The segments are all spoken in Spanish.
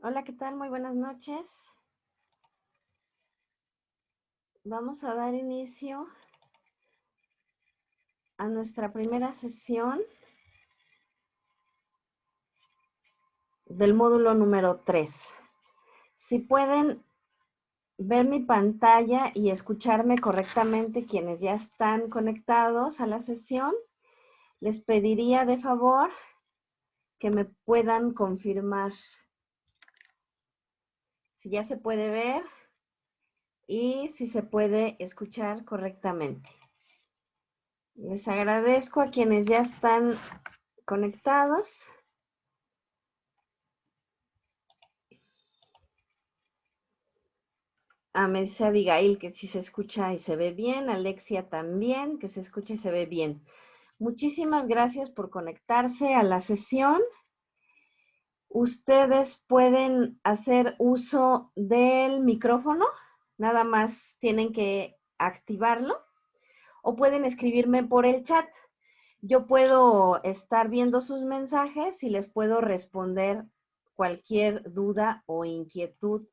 Hola, ¿qué tal? Muy buenas noches. Vamos a dar inicio a nuestra primera sesión del módulo número 3. Si pueden ver mi pantalla y escucharme correctamente quienes ya están conectados a la sesión, les pediría de favor que me puedan confirmar si ya se puede ver y si se puede escuchar correctamente. Les agradezco a quienes ya están conectados. Me dice Abigail que sí se escucha y se ve bien. Alexia también, que se escucha y se ve bien. Muchísimas gracias por conectarse a la sesión. Ustedes pueden hacer uso del micrófono, nada más tienen que activarlo, o pueden escribirme por el chat. Yo puedo estar viendo sus mensajes y les puedo responder cualquier duda o inquietud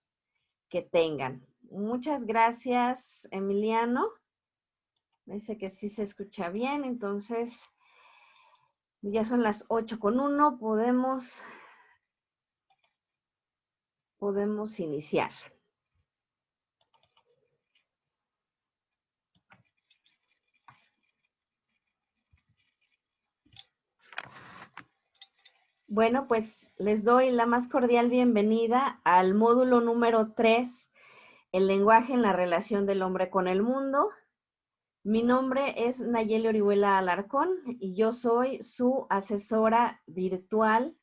que tengan. Muchas gracias, Emiliano. Me dice que sí se escucha bien, entonces ya son las 8:01, podemos iniciar. Bueno, pues les doy la más cordial bienvenida al módulo número 3, el lenguaje en la relación del hombre con el mundo. Mi nombre es Nayeli Orihuela Alarcón y yo soy su asesora virtual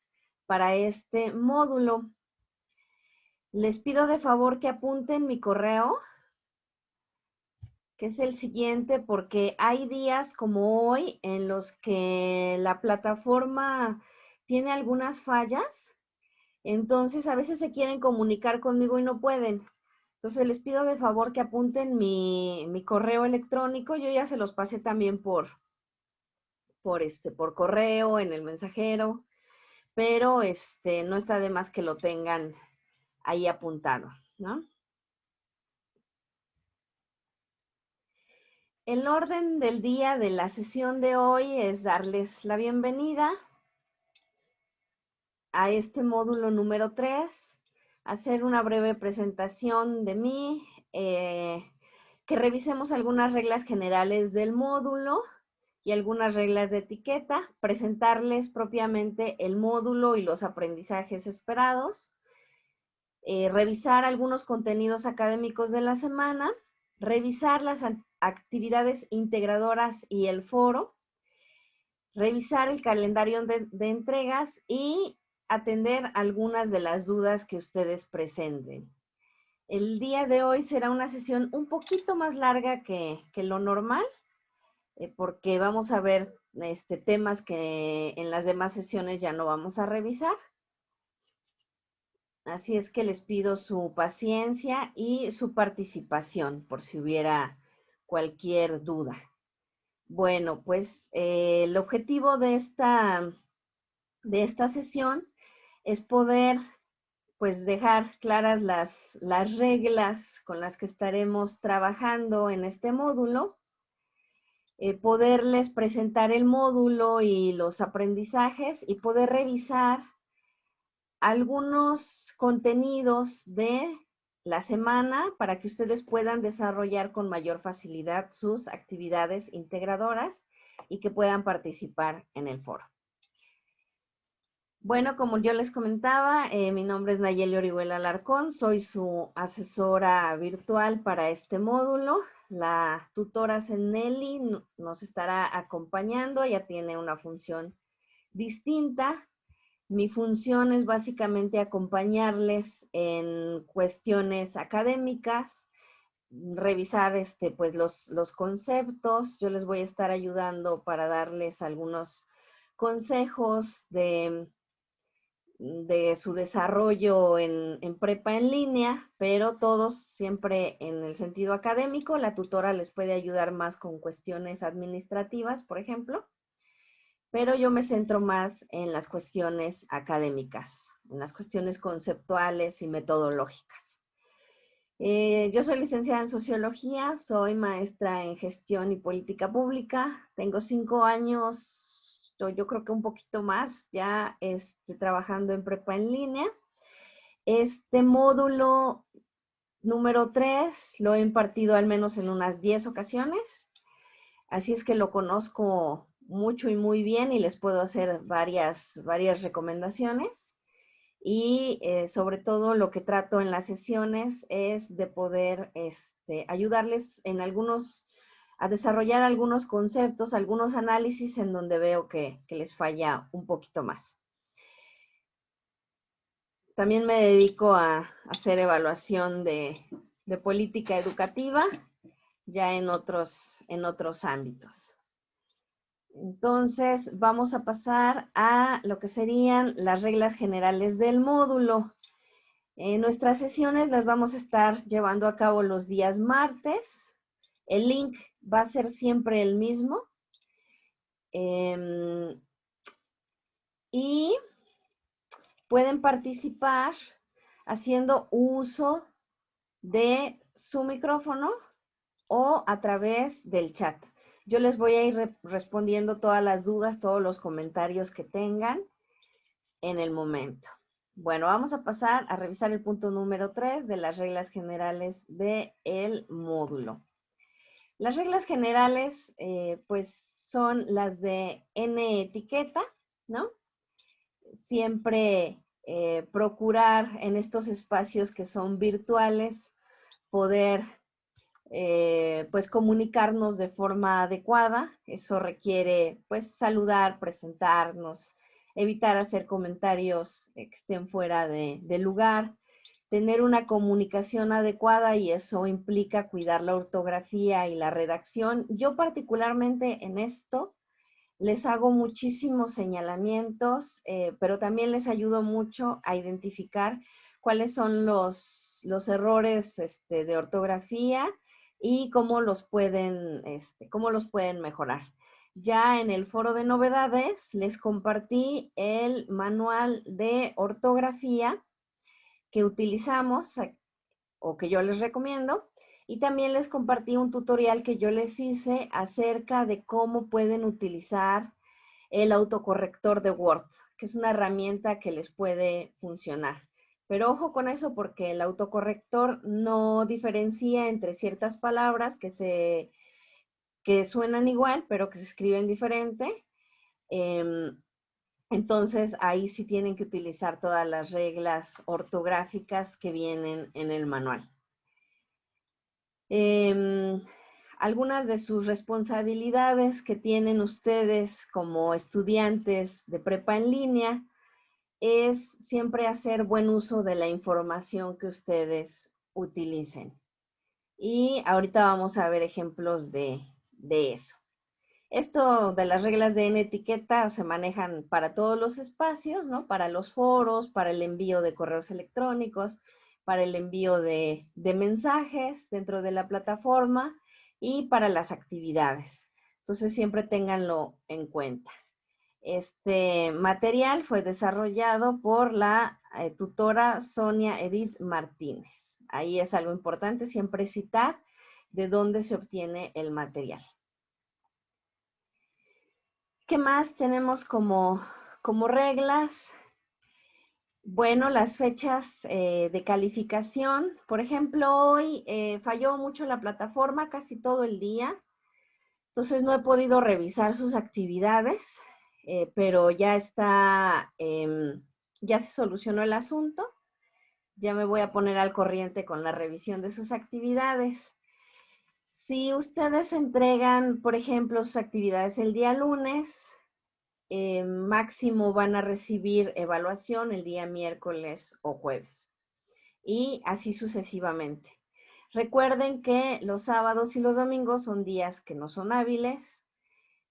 para este módulo. Les pido de favor que apunten mi correo, que es el siguiente, porque hay días como hoy en los que la plataforma tiene algunas fallas, entonces a veces se quieren comunicar conmigo y no pueden. Entonces les pido de favor que apunten mi correo electrónico. Yo ya se los pasé también por correo, en el mensajero, pero no está de más que lo tengan ahí apuntado, ¿no? El orden del día de la sesión de hoy es darles la bienvenida a este módulo número 3, hacer una breve presentación de mí, que revisemos algunas reglas generales del módulo y algunas reglas de etiqueta, presentarles propiamente el módulo y los aprendizajes esperados, revisar algunos contenidos académicos de la semana, revisar las actividades integradoras y el foro, revisar el calendario de entregas y atender algunas de las dudas que ustedes presenten. El día de hoy será una sesión un poquito más larga que lo normal, porque vamos a ver temas que en las demás sesiones ya no vamos a revisar. Así es que les pido su paciencia y su participación por si hubiera cualquier duda. Bueno, pues el objetivo de esta sesión es poder pues dejar claras las reglas con las que estaremos trabajando en este módulo, poderles presentar el módulo y los aprendizajes y poder revisar algunos contenidos de la semana para que ustedes puedan desarrollar con mayor facilidad sus actividades integradoras y que puedan participar en el foro. Bueno, como yo les comentaba, mi nombre es Nayeli Orihuela Alarcón, soy su asesora virtual para este módulo. La tutora Nelly nos estará acompañando, ella tiene una función distinta. Mi función es básicamente acompañarles en cuestiones académicas, revisar pues los conceptos. Yo les voy a estar ayudando para darles algunos consejos de su desarrollo en prepa en línea, pero todos siempre en el sentido académico. La tutora les puede ayudar más con cuestiones administrativas, por ejemplo, pero yo me centro más en las cuestiones académicas. en las cuestiones conceptuales y metodológicas. Yo soy licenciada en Sociología, soy maestra en Gestión y Política Pública, tengo 5 años, yo creo que un poquito más, ya trabajando en prepa en línea. Este módulo número 3 lo he impartido al menos en unas 10 ocasiones, así es que lo conozco mucho y muy bien y les puedo hacer varias recomendaciones. Y sobre todo lo que trato en las sesiones es de poder ayudarles a desarrollar algunos conceptos, algunos análisis en donde veo que les falla un poquito más. También me dedico a hacer evaluación de política educativa, ya en otros ámbitos. Entonces, vamos a pasar a lo que serían las reglas generales del módulo. Nuestras sesiones las vamos a estar llevando a cabo los días martes. El link va a ser siempre el mismo. Y pueden participar haciendo uso de su micrófono o a través del chat. Yo les voy a ir respondiendo todas las dudas, todos los comentarios que tengan en el momento. Bueno, vamos a pasar a revisar el punto número 3 de las reglas generales del módulo. Las reglas generales, pues, son las de N etiqueta, ¿no? Siempre procurar en estos espacios que son virtuales poder pues comunicarnos de forma adecuada. Eso requiere pues saludar, presentarnos, evitar hacer comentarios que estén fuera de lugar, tener una comunicación adecuada y eso implica cuidar la ortografía y la redacción. Yo particularmente en esto les hago muchísimos señalamientos, pero también les ayudo mucho a identificar cuáles son los errores de ortografía y cómo los pueden mejorar. Ya en el foro de novedades les compartí el manual de ortografía que utilizamos o que yo les recomiendo. Y también les compartí un tutorial que yo les hice acerca de cómo pueden utilizar el autocorrector de Word, que es una herramienta que les puede funcionar. Pero ojo con eso porque el autocorrector no diferencia entre ciertas palabras que suenan igual, pero que se escriben diferente. Entonces, ahí sí tienen que utilizar todas las reglas ortográficas que vienen en el manual. Algunas de sus responsabilidades que tienen ustedes como estudiantes de prepa en línea es siempre hacer buen uso de la información que ustedes utilicen. Y ahorita vamos a ver ejemplos de eso. Esto de las reglas de N-etiqueta se manejan para todos los espacios, ¿no? Para los foros, para el envío de correos electrónicos, para el envío de mensajes dentro de la plataforma y para las actividades. Entonces, siempre ténganlo en cuenta. Este material fue desarrollado por la tutora Sonia Edith Martínez. Ahí es algo importante siempre citar de dónde se obtiene el material. ¿Qué más tenemos como reglas? Bueno, las fechas de calificación. Por ejemplo, hoy falló mucho la plataforma casi todo el día. Entonces no he podido revisar sus actividades, pero ya ya se solucionó el asunto. Ya me voy a poner al corriente con la revisión de sus actividades. Si ustedes entregan, por ejemplo, sus actividades el día lunes, máximo van a recibir evaluación el día miércoles o jueves. Y así sucesivamente. Recuerden que los sábados y los domingos son días que no son hábiles.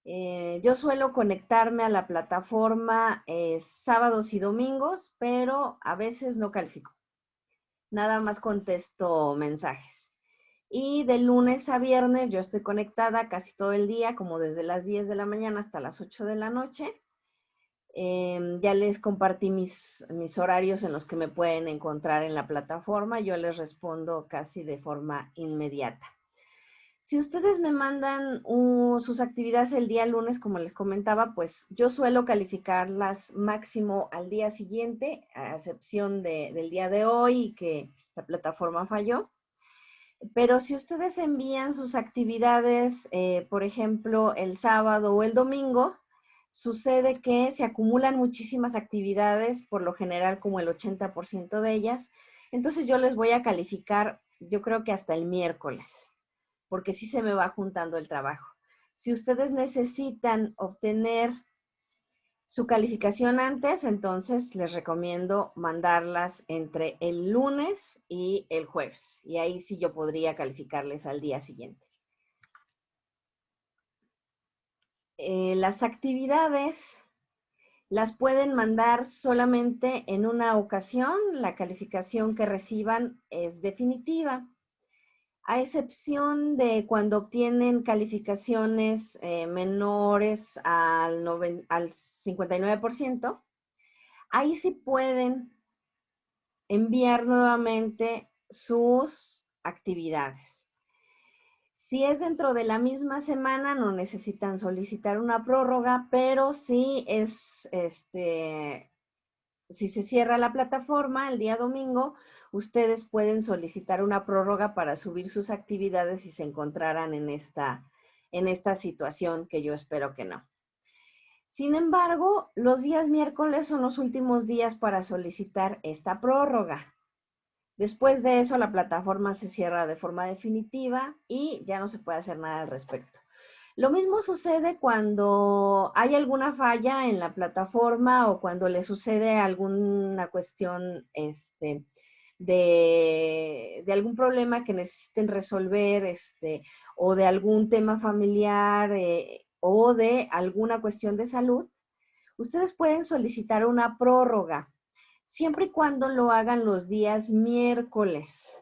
Yo suelo conectarme a la plataforma sábados y domingos, pero a veces no califico. Nada más contesto mensajes. Y de lunes a viernes yo estoy conectada casi todo el día, como desde las 10 de la mañana hasta las 8 de la noche. Ya les compartí mis horarios en los que me pueden encontrar en la plataforma. Yo les respondo casi de forma inmediata. Si ustedes me mandan sus actividades el día lunes, como les comentaba, pues yo suelo calificarlas máximo al día siguiente, a excepción del día de hoy, que la plataforma falló. Pero si ustedes envían sus actividades, por ejemplo, el sábado o el domingo, sucede que se acumulan muchísimas actividades, por lo general como el 80% de ellas. Entonces yo les voy a calificar, yo creo que hasta el miércoles, porque sí se me va juntando el trabajo. Si ustedes necesitan obtener su calificación antes, entonces les recomiendo mandarlas entre el lunes y el jueves. Y ahí sí yo podría calificarles al día siguiente. Las actividades las pueden mandar solamente en una ocasión. La calificación que reciban es definitiva. A excepción de cuando obtienen calificaciones menores al 59%, ahí sí pueden enviar nuevamente sus actividades. Si es dentro de la misma semana, no necesitan solicitar una prórroga, pero si se cierra la plataforma el día domingo, ustedes pueden solicitar una prórroga para subir sus actividades si se encontraran en esta situación, que yo espero que no. Sin embargo, los días miércoles son los últimos días para solicitar esta prórroga. Después de eso, la plataforma se cierra de forma definitiva y ya no se puede hacer nada al respecto. Lo mismo sucede cuando hay alguna falla en la plataforma o cuando le sucede alguna cuestión de algún problema que necesiten resolver, o de algún tema familiar, o de alguna cuestión de salud. Ustedes pueden solicitar una prórroga, siempre y cuando lo hagan los días miércoles.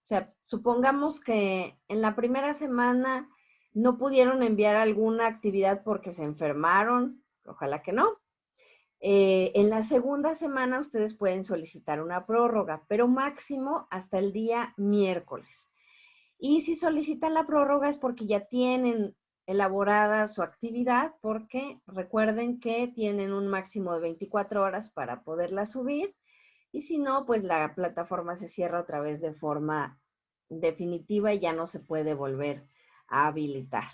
O sea, supongamos que en la primera semana no pudieron enviar alguna actividad porque se enfermaron, ojalá que no. En la segunda semana ustedes pueden solicitar una prórroga, pero máximo hasta el día miércoles. Y si solicitan la prórroga es porque ya tienen elaborada su actividad, porque recuerden que tienen un máximo de 24 horas para poderla subir, y si no, pues la plataforma se cierra otra vez de forma definitiva y ya no se puede volver a habilitar.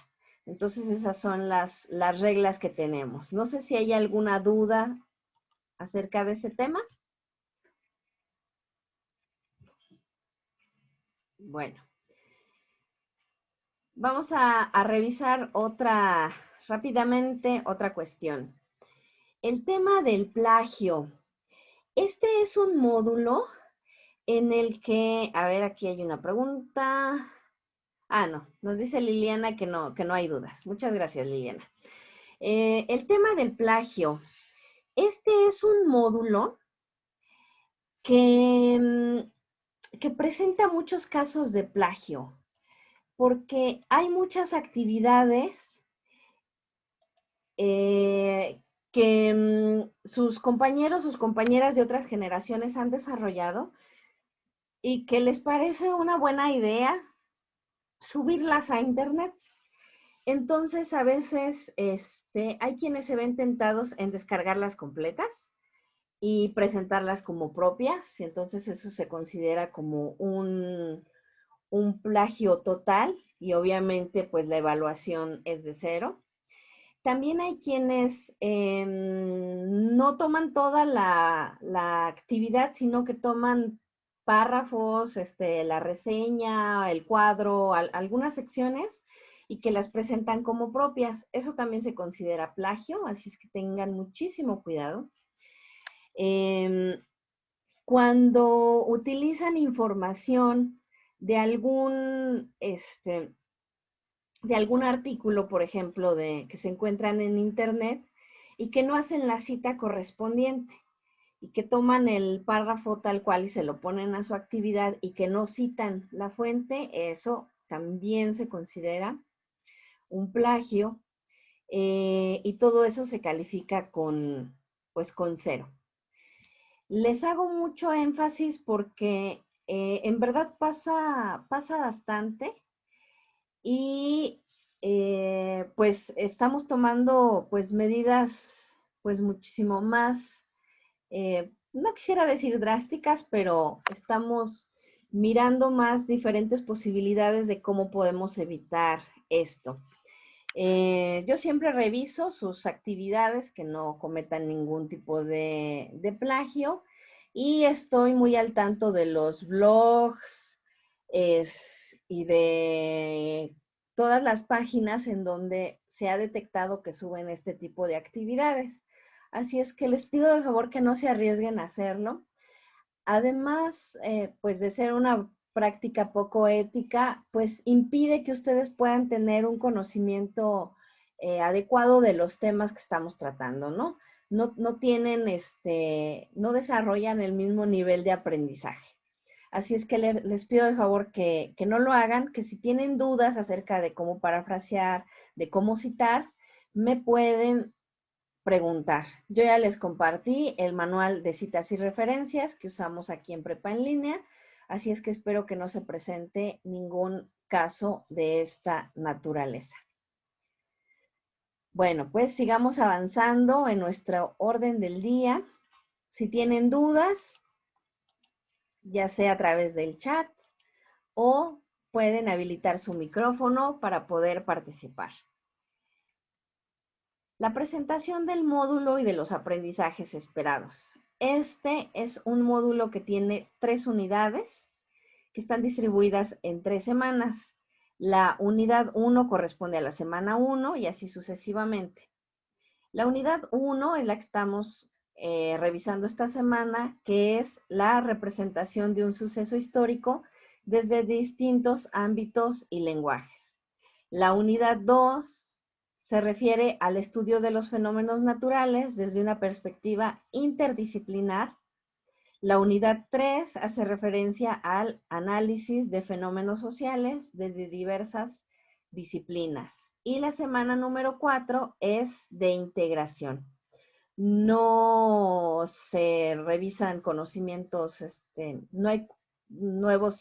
Entonces esas son las reglas que tenemos. No sé si hay alguna duda acerca de ese tema. Bueno, vamos a revisar rápidamente otra cuestión. El tema del plagio. Este es un módulo en el que, a ver, aquí hay una pregunta. No, nos dice Liliana que no hay dudas. Muchas gracias, Liliana. El tema del plagio. Este es un módulo que presenta muchos casos de plagio, porque hay muchas actividades que sus compañeros, sus compañeras de otras generaciones han desarrollado y que les parece una buena idea subirlas a internet. Entonces, a veces hay quienes se ven tentados en descargarlas completas y presentarlas como propias, y entonces eso se considera como un plagio total, y obviamente pues la evaluación es de 0. También hay quienes no toman toda la actividad, sino que toman párrafos, la reseña, el cuadro, algunas secciones, y que las presentan como propias. Eso también se considera plagio, así es que tengan muchísimo cuidado. Cuando utilizan información de algún artículo, por ejemplo, que se encuentran en internet y que no hacen la cita correspondiente y que toman el párrafo tal cual y se lo ponen a su actividad y que no citan la fuente, eso también se considera un plagio, y todo eso se califica con pues con 0. Les hago mucho énfasis porque en verdad pasa bastante y pues estamos tomando pues medidas pues muchísimo más, no quisiera decir drásticas, pero estamos mirando más diferentes posibilidades de cómo podemos evitar esto. Yo siempre reviso sus actividades que no cometan ningún tipo de plagio y estoy muy al tanto de los blogs y de todas las páginas en donde se ha detectado que suben este tipo de actividades. Así es que les pido de favor que no se arriesguen a hacerlo. Además, pues de ser una práctica poco ética, pues impide que ustedes puedan tener un conocimiento adecuado de los temas que estamos tratando, ¿no? No tienen, no desarrollan el mismo nivel de aprendizaje. Así es que les pido de favor que no lo hagan, que si tienen dudas acerca de cómo parafrasear, de cómo citar, me pueden preguntar. Yo ya les compartí el manual de citas y referencias que usamos aquí en Prepa en Línea, así es que espero que no se presente ningún caso de esta naturaleza. Bueno, pues sigamos avanzando en nuestro orden del día. Si tienen dudas, ya sea a través del chat o pueden habilitar su micrófono para poder participar. La presentación del módulo y de los aprendizajes esperados. Este es un módulo que tiene 3 unidades que están distribuidas en 3 semanas. La unidad 1 corresponde a la semana 1 y así sucesivamente. La unidad 1 es la que estamos revisando esta semana, que es la representación de un suceso histórico desde distintos ámbitos y lenguajes. La unidad 2 se refiere al estudio de los fenómenos naturales desde una perspectiva interdisciplinar. La unidad 3 hace referencia al análisis de fenómenos sociales desde diversas disciplinas. Y la semana número 4 es de integración. No se revisan conocimientos, no hay nuevos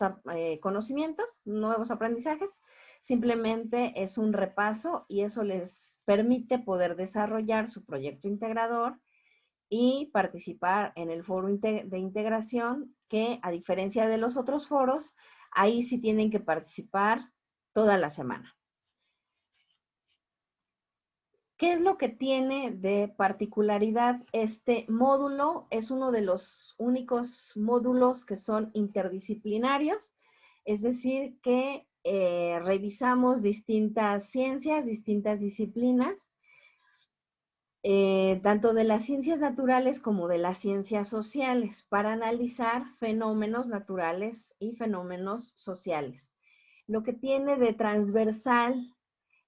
conocimientos, nuevos aprendizajes, simplemente es un repaso y eso les permite poder desarrollar su proyecto integrador y participar en el foro de integración, que a diferencia de los otros foros, ahí sí tienen que participar toda la semana. ¿Qué es lo que tiene de particularidad este módulo? Es uno de los únicos módulos que son interdisciplinarios, es decir, que revisamos distintas ciencias, distintas disciplinas, tanto de las ciencias naturales como de las ciencias sociales, para analizar fenómenos naturales y fenómenos sociales. Lo que tiene de transversal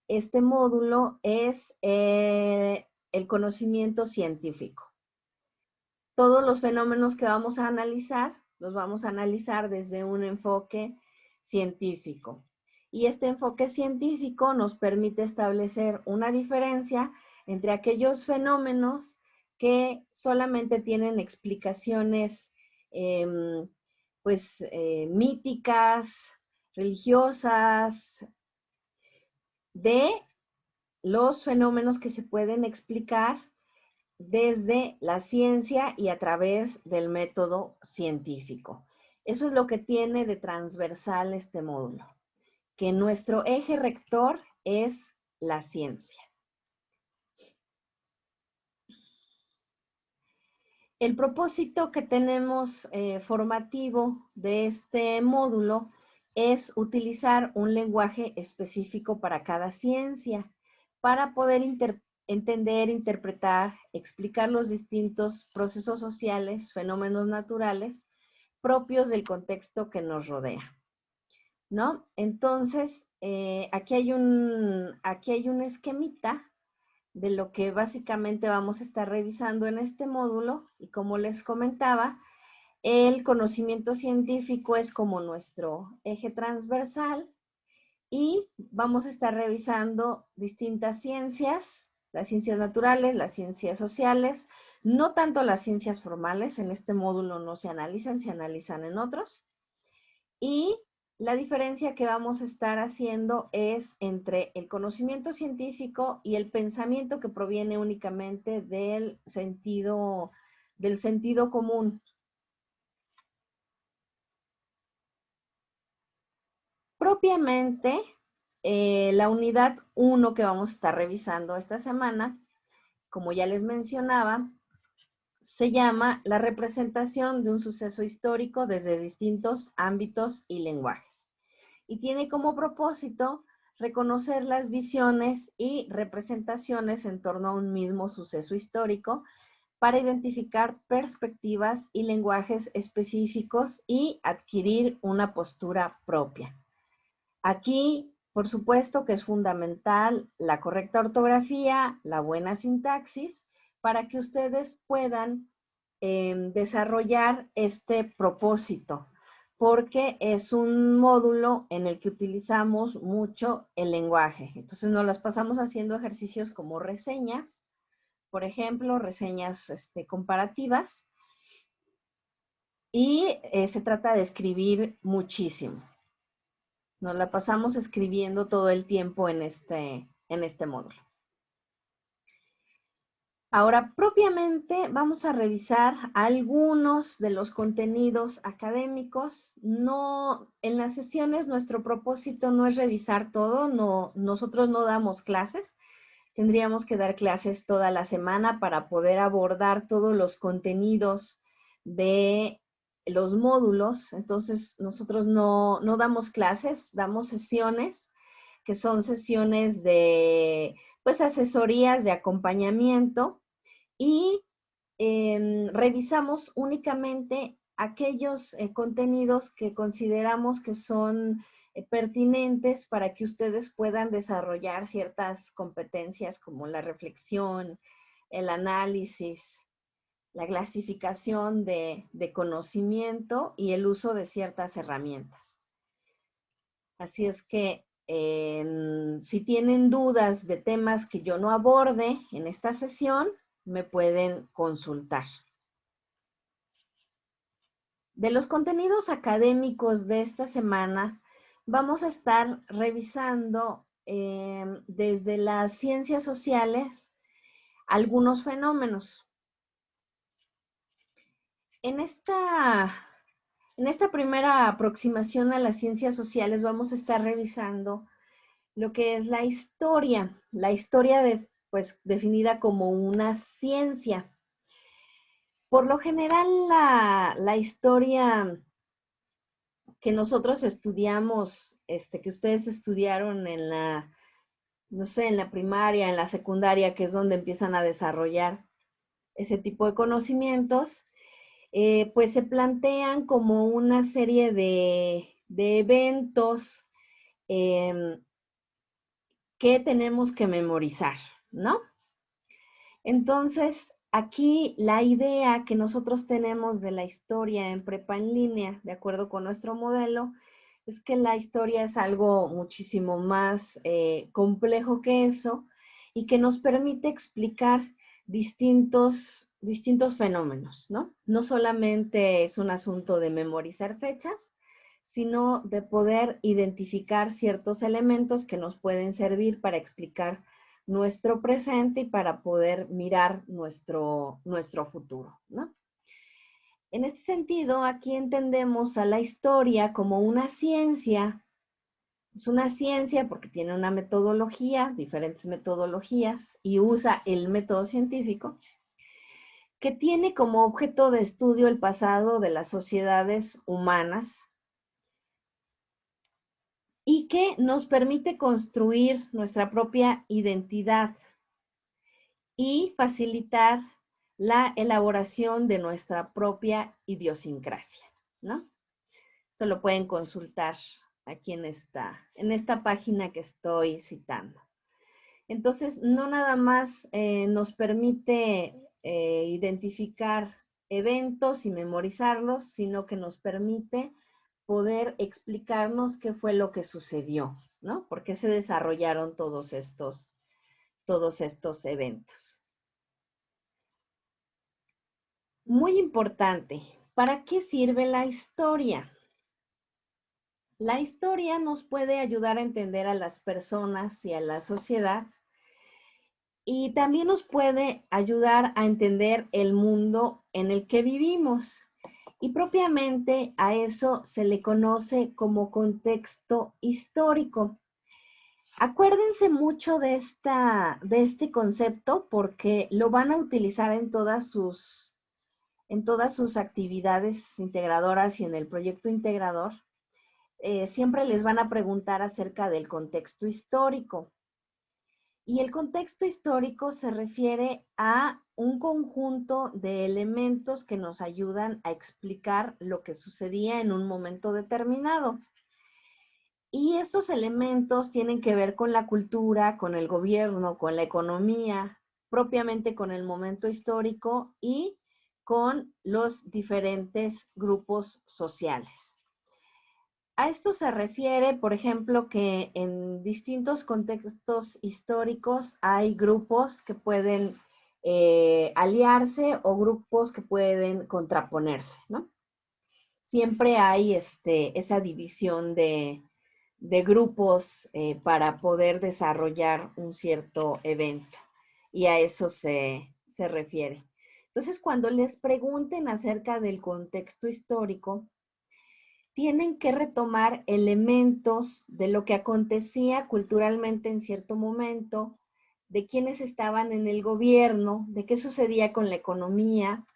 este módulo es el conocimiento científico. Todos los fenómenos que vamos a analizar, los vamos a analizar desde un enfoque científico. Y este enfoque científico nos permite establecer una diferencia entre aquellos fenómenos que solamente tienen explicaciones míticas, religiosas, de los fenómenos que se pueden explicar desde la ciencia y a través del método científico. Eso es lo que tiene de transversal este módulo, que nuestro eje rector es la ciencia. El propósito que tenemos formativo de este módulo es utilizar un lenguaje específico para cada ciencia, para poder entender, interpretar, explicar los distintos procesos sociales, fenómenos naturales propios del contexto que nos rodea, ¿no? Entonces, aquí hay un esquemita de lo que básicamente vamos a estar revisando en este módulo, y como les comentaba, el conocimiento científico es como nuestro eje transversal y vamos a estar revisando distintas ciencias, las ciencias naturales, las ciencias sociales, No tanto las ciencias formales, en este módulo no se analizan en otros. Y la diferencia que vamos a estar haciendo es entre el conocimiento científico y el pensamiento que proviene únicamente del sentido común. Propiamente, la unidad 1 que vamos a estar revisando esta semana, como ya les mencionaba, se llama la representación de un suceso histórico desde distintos ámbitos y lenguajes. Y tiene como propósito reconocer las visiones y representaciones en torno a un mismo suceso histórico para identificar perspectivas y lenguajes específicos y adquirir una postura propia. Aquí, por supuesto que es fundamental la correcta ortografía, la buena sintaxis, para que ustedes puedan desarrollar este propósito, porque es un módulo en el que utilizamos mucho el lenguaje. Entonces nos las pasamos haciendo ejercicios como reseñas, por ejemplo, reseñas comparativas, y se trata de escribir muchísimo. Nos la pasamos escribiendo todo el tiempo en este módulo. Ahora, propiamente vamos a revisar algunos de los contenidos académicos. No, en las sesiones nuestro propósito no es revisar todo, no, nosotros no damos clases. Tendríamos que dar clases toda la semana para poder abordar todos los contenidos de los módulos. Entonces, nosotros no damos clases, damos sesiones, que son sesiones de, pues, asesorías de acompañamiento, y revisamos únicamente aquellos contenidos que consideramos que son pertinentes para que ustedes puedan desarrollar ciertas competencias como la reflexión, el análisis, la clasificación de conocimiento y el uso de ciertas herramientas. Así es que si tienen dudas de temas que yo no aborde en esta sesión, me pueden consultar. De los contenidos académicos de esta semana, vamos a estar revisando desde las ciencias sociales algunos fenómenos. En esta primera aproximación a las ciencias sociales vamos a estar revisando lo que es la historia pues, definida como una ciencia. Por lo general, la historia que nosotros estudiamos, que ustedes estudiaron en la, no sé, en la primaria, en la secundaria, que es donde empiezan a desarrollar ese tipo de conocimientos, pues se plantean como una serie de eventos que tenemos que memorizar, ¿no? Entonces, aquí la idea que nosotros tenemos de la historia en prepa en línea, de acuerdo con nuestro modelo, es que la historia es algo muchísimo más complejo que eso y que nos permite explicar distintos fenómenos, ¿no? No solamente es un asunto de memorizar fechas, sino de poder identificar ciertos elementos que nos pueden servir para explicar nuestro presente y para poder mirar nuestro futuro, ¿no? En este sentido, aquí entendemos a la historia como una ciencia. Es una ciencia porque tiene una metodología, diferentes metodologías, y usa el método científico, que tiene como objeto de estudio el pasado de las sociedades humanas y que nos permite construir nuestra propia identidad y facilitar la elaboración de nuestra propia idiosincrasia, ¿no? Esto lo pueden consultar aquí en esta página que estoy citando. Entonces, no nada más nos permite identificar eventos y memorizarlos, sino que nos permite poder explicarnos qué fue lo que sucedió, ¿no? ¿Por qué se desarrollaron todos estos eventos? Muy importante, ¿para qué sirve la historia? La historia nos puede ayudar a entender a las personas y a la sociedad y también nos puede ayudar a entender el mundo en el que vivimos. Y propiamente a eso se le conoce como contexto histórico. Acuérdense mucho de este concepto porque lo van a utilizar en todas sus actividades integradoras y en el proyecto integrador. Siempre les van a preguntar acerca del contexto histórico. Y el contexto histórico se refiere a un conjunto de elementos que nos ayudan a explicar lo que sucedía en un momento determinado. Y estos elementos tienen que ver con la cultura, con el gobierno, con la economía, propiamente con el momento histórico y con los diferentes grupos sociales. A esto se refiere, por ejemplo, que en distintos contextos históricos hay grupos que pueden aliarse o grupos que pueden contraponerse, ¿no? Siempre hay esa división de grupos para poder desarrollar un cierto evento y a eso se refiere. Entonces, cuando les pregunten acerca del contexto histórico, tienen que retomar elementos de lo que acontecía culturalmente en cierto momento, de quiénes estaban en el gobierno, de qué sucedía con la economía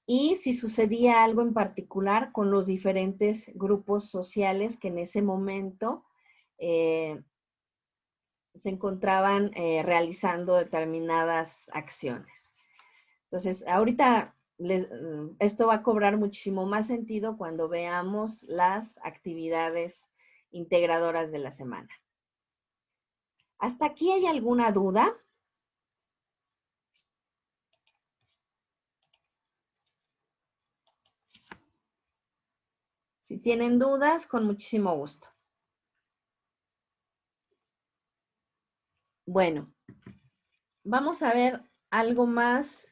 y si sucedía algo en particular con los diferentes grupos sociales que en ese momento eh, se encontraban realizando determinadas acciones. Entonces, ahorita esto va a cobrar muchísimo más sentido cuando veamos las actividades integradoras de la semana. ¿Hasta aquí hay alguna duda? Si tienen dudas, con muchísimo gusto. Bueno, vamos a ver algo más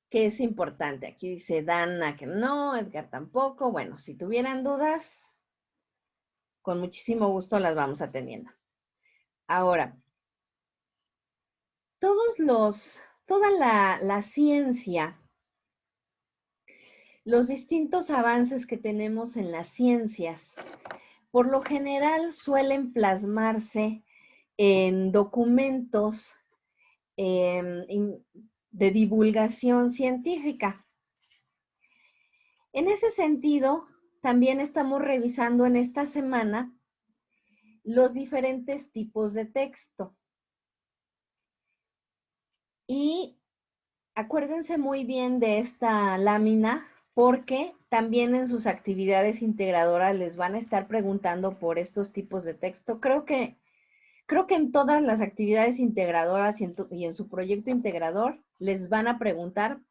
que es importante. Aquí dice Dana que no, Edgar tampoco. Bueno, si tuvieran dudas, con muchísimo gusto las vamos atendiendo. Ahora, toda la ciencia, los distintos avances que tenemos en las ciencias, por lo general suelen plasmarse en documentos de divulgación científica. En ese sentido, también estamos revisando en esta semana los diferentes tipos de texto. Y acuérdense muy bien de esta lámina porque también en sus actividades integradoras les van a estar preguntando por estos tipos de texto. Creo que en todas las actividades integradoras y en su proyecto integrador les van a preguntar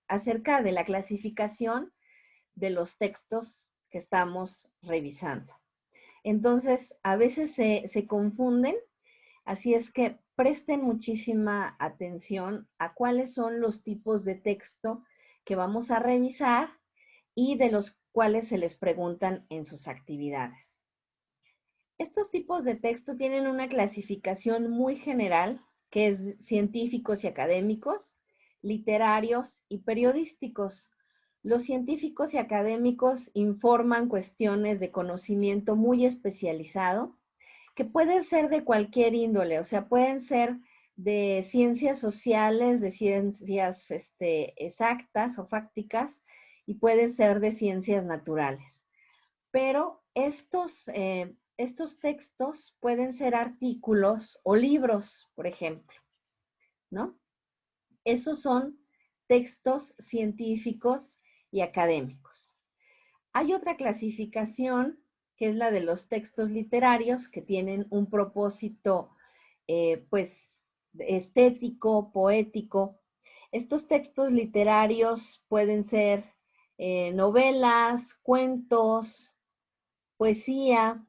acerca de la clasificación de los textos que estamos revisando. Entonces, a veces se confunden, así es que presten muchísima atención a cuáles son los tipos de texto que vamos a revisar y de los cuales se les preguntan en sus actividades. Estos tipos de texto tienen una clasificación muy general, que es científicos y académicos, literarios y periodísticos. Los científicos y académicos informan cuestiones de conocimiento muy especializado, que pueden ser de cualquier índole, o sea, pueden ser de ciencias sociales, de ciencias exactas o fácticas, y pueden ser de ciencias naturales. Pero estos textos pueden ser artículos o libros, por ejemplo, ¿no? Esos son textos científicos y académicos. Hay otra clasificación que es la de los textos literarios que tienen un propósito, pues, estético, poético. Estos textos literarios pueden ser novelas, cuentos, poesía,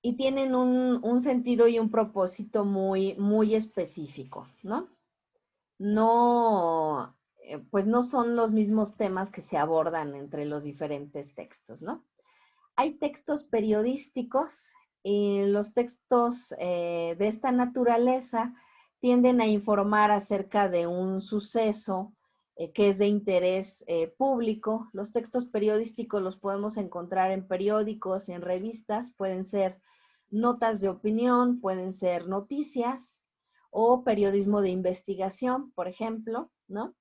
y tienen un sentido y un propósito muy, muy específico, ¿no? no, pues no son los mismos temas que se abordan entre los diferentes textos, ¿no? Hay textos periodísticos y los textos de esta naturaleza tienden a informar acerca de un suceso que es de interés público. Los textos periodísticos los podemos encontrar en periódicos, en revistas, pueden ser notas de opinión, pueden ser noticias o periodismo de investigación, por ejemplo, ¿no?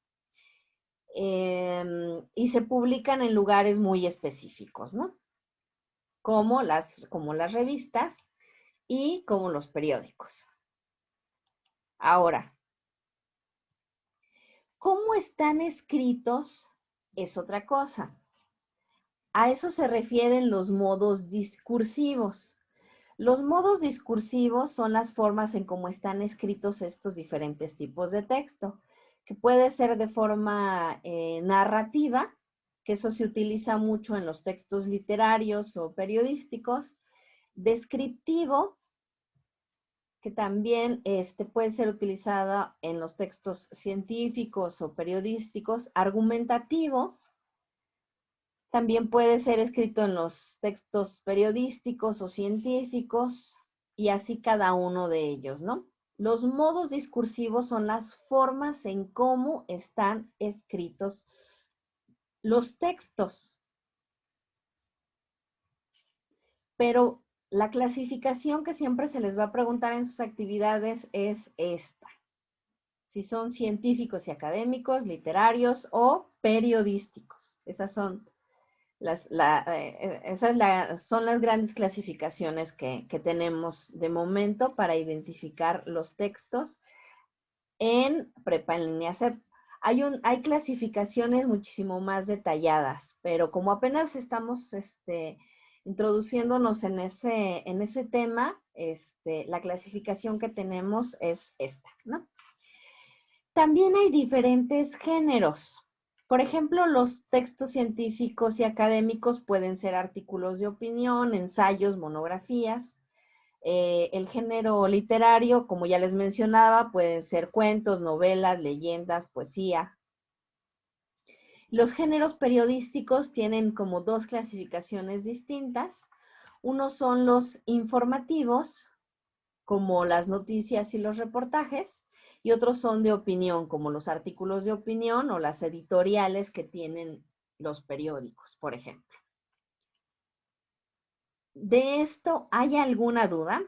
Y se publican en lugares muy específicos, ¿no? Como las revistas y como los periódicos. Ahora, ¿cómo están escritos? Es otra cosa. A eso se refieren los modos discursivos. Los modos discursivos son las formas en cómo están escritos estos diferentes tipos de texto, que puede ser de forma narrativa, que eso se utiliza mucho en los textos literarios o periodísticos, descriptivo, que también puede ser utilizada en los textos científicos o periodísticos, argumentativo, también puede ser escrito en los textos periodísticos o científicos, y así cada uno de ellos, ¿no? Los modos discursivos son las formas en cómo están escritos los textos. Pero la clasificación que siempre se les va a preguntar en sus actividades es esta: si son científicos y académicos, literarios o periodísticos. Esas son son las grandes clasificaciones que tenemos de momento para identificar los textos en Prepa en Línea CEP. Hay clasificaciones muchísimo más detalladas, pero como apenas estamos introduciéndonos en ese tema, la clasificación que tenemos es esta, ¿no? También hay diferentes géneros. Por ejemplo, los textos científicos y académicos pueden ser artículos de opinión, ensayos, monografías. El género literario, como ya les mencionaba, pueden ser cuentos, novelas, leyendas, poesía. Los géneros periodísticos tienen como dos clasificaciones distintas. Unos son los informativos, como las noticias y los reportajes, y otros son de opinión, como los artículos de opinión o las editoriales que tienen los periódicos, por ejemplo. ¿De esto hay alguna duda?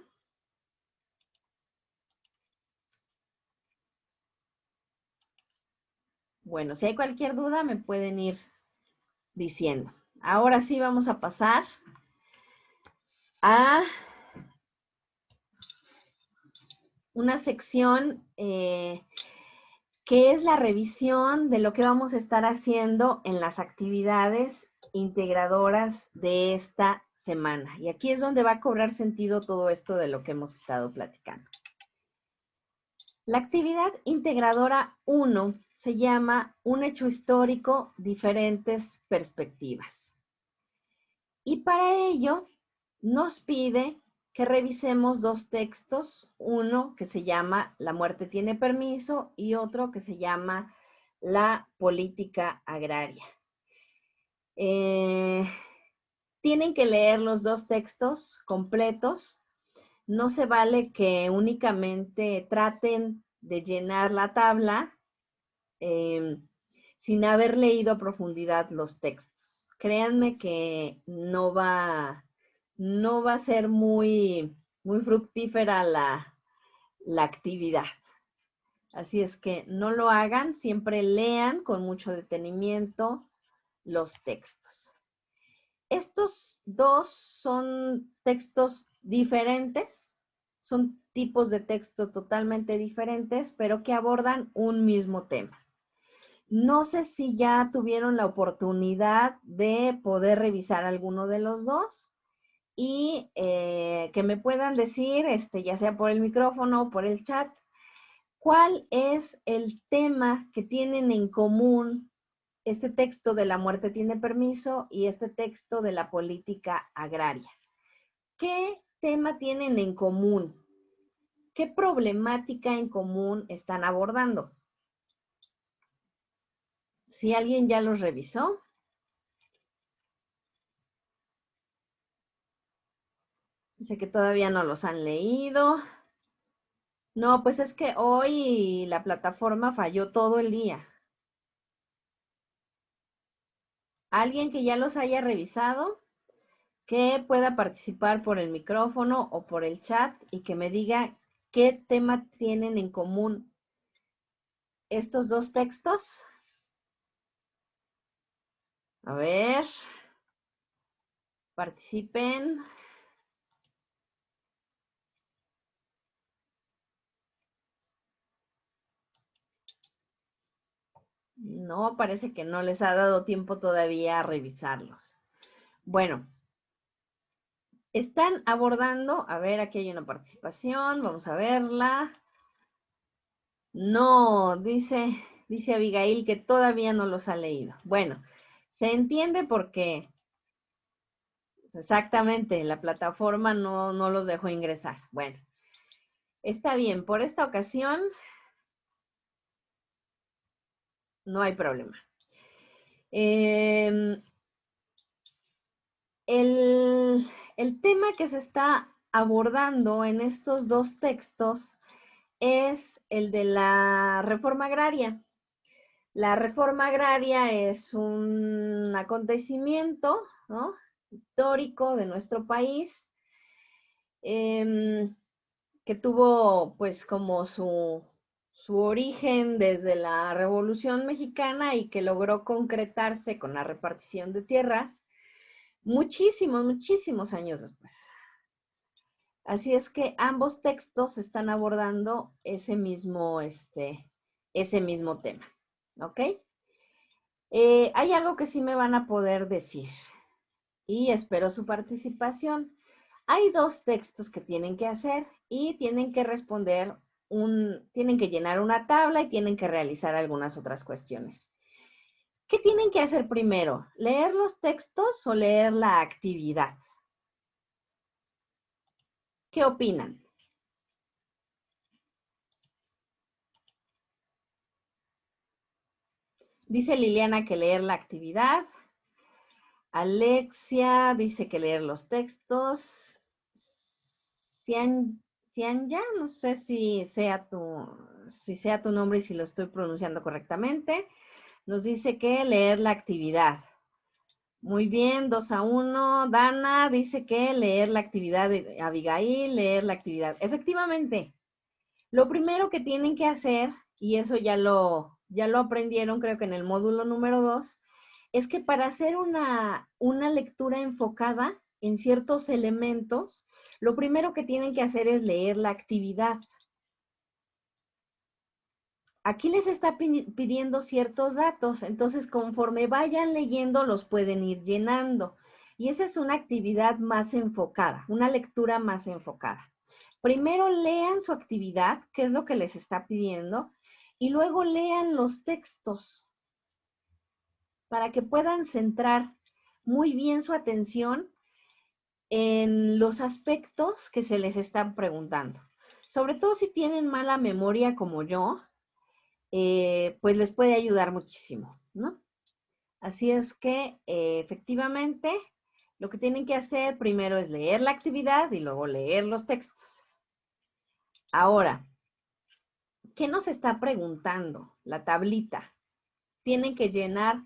Bueno, si hay cualquier duda, me pueden ir diciendo. Ahora sí vamos a pasar a una sección que es la revisión de lo que vamos a estar haciendo en las actividades integradoras de esta semana. Y aquí es donde va a cobrar sentido todo esto de lo que hemos estado platicando. La actividad integradora 1 se llama Un hecho histórico, diferentes perspectivas. Y para ello nos pide que revisemos dos textos, uno que se llama La muerte tiene permiso y otro que se llama La política agraria. Tienen que leer los dos textos completos. No se vale que únicamente traten de llenar la tabla sin haber leído a profundidad los textos. Créanme que no va a ser muy fructífera la actividad. Así es que no lo hagan, siempre lean con mucho detenimiento los textos. Estos dos son textos diferentes, son tipos de texto totalmente diferentes, pero que abordan un mismo tema. No sé si ya tuvieron la oportunidad de poder revisar alguno de los dos y que me puedan decir, ya sea por el micrófono o por el chat, cuál es el tema que tienen en común este texto de La muerte tiene permiso y este texto de la política agraria. ¿Qué tema tienen en común? ¿Qué problemática en común están abordando? Si alguien ya los revisó. Dice que todavía no los han leído. No, pues es que hoy la plataforma falló todo el día. Alguien que ya los haya revisado, que pueda participar por el micrófono o por el chat y que me diga qué tema tienen en común estos dos textos. A ver, participen. No, parece que no les ha dado tiempo todavía a revisarlos. Bueno, están abordando, a ver, aquí hay una participación, vamos a verla. No, dice Abigail que todavía no los ha leído. Bueno, se entiende porque exactamente la plataforma no los dejó ingresar. Bueno, está bien, por esta ocasión no hay problema. El tema que se está abordando en estos dos textos es el de la reforma agraria. La reforma agraria es un acontecimiento, ¿no?, histórico de nuestro país, que tuvo pues como su origen desde la Revolución Mexicana y que logró concretarse con la repartición de tierras muchísimos años después. Así es que ambos textos están abordando ese mismo tema, ¿ok? Hay algo que sí me van a poder decir y espero su participación. Hay dos textos que tienen que hacer y tienen que responder, tienen que llenar una tabla y tienen que realizar algunas otras cuestiones. ¿Qué tienen que hacer primero? ¿Leer los textos o leer la actividad? ¿Qué opinan? Dice Liliana que leer la actividad. Alexia dice que leer los textos. Cianya, no sé si sea tu nombre y si lo estoy pronunciando correctamente, nos dice que leer la actividad. Muy bien, 2-1. Dana dice que leer la actividad. Abigail, leer la actividad. Efectivamente, lo primero que tienen que hacer, y eso ya lo aprendieron creo que en el módulo número 2, es que para hacer una lectura enfocada en ciertos elementos, lo primero que tienen que hacer es leer la actividad. Aquí les está pidiendo ciertos datos, entonces conforme vayan leyendo los pueden ir llenando. Y esa es una actividad más enfocada, una lectura más enfocada. Primero lean su actividad, que es lo que les está pidiendo, y luego lean los textos para que puedan centrar muy bien su atención en los aspectos que se les están preguntando. Sobre todo si tienen mala memoria como yo, pues les puede ayudar muchísimo, ¿no? Así es que efectivamente lo que tienen que hacer primero es leer la actividad y luego leer los textos. Ahora, ¿qué nos está preguntando? La tablita. Tienen que llenar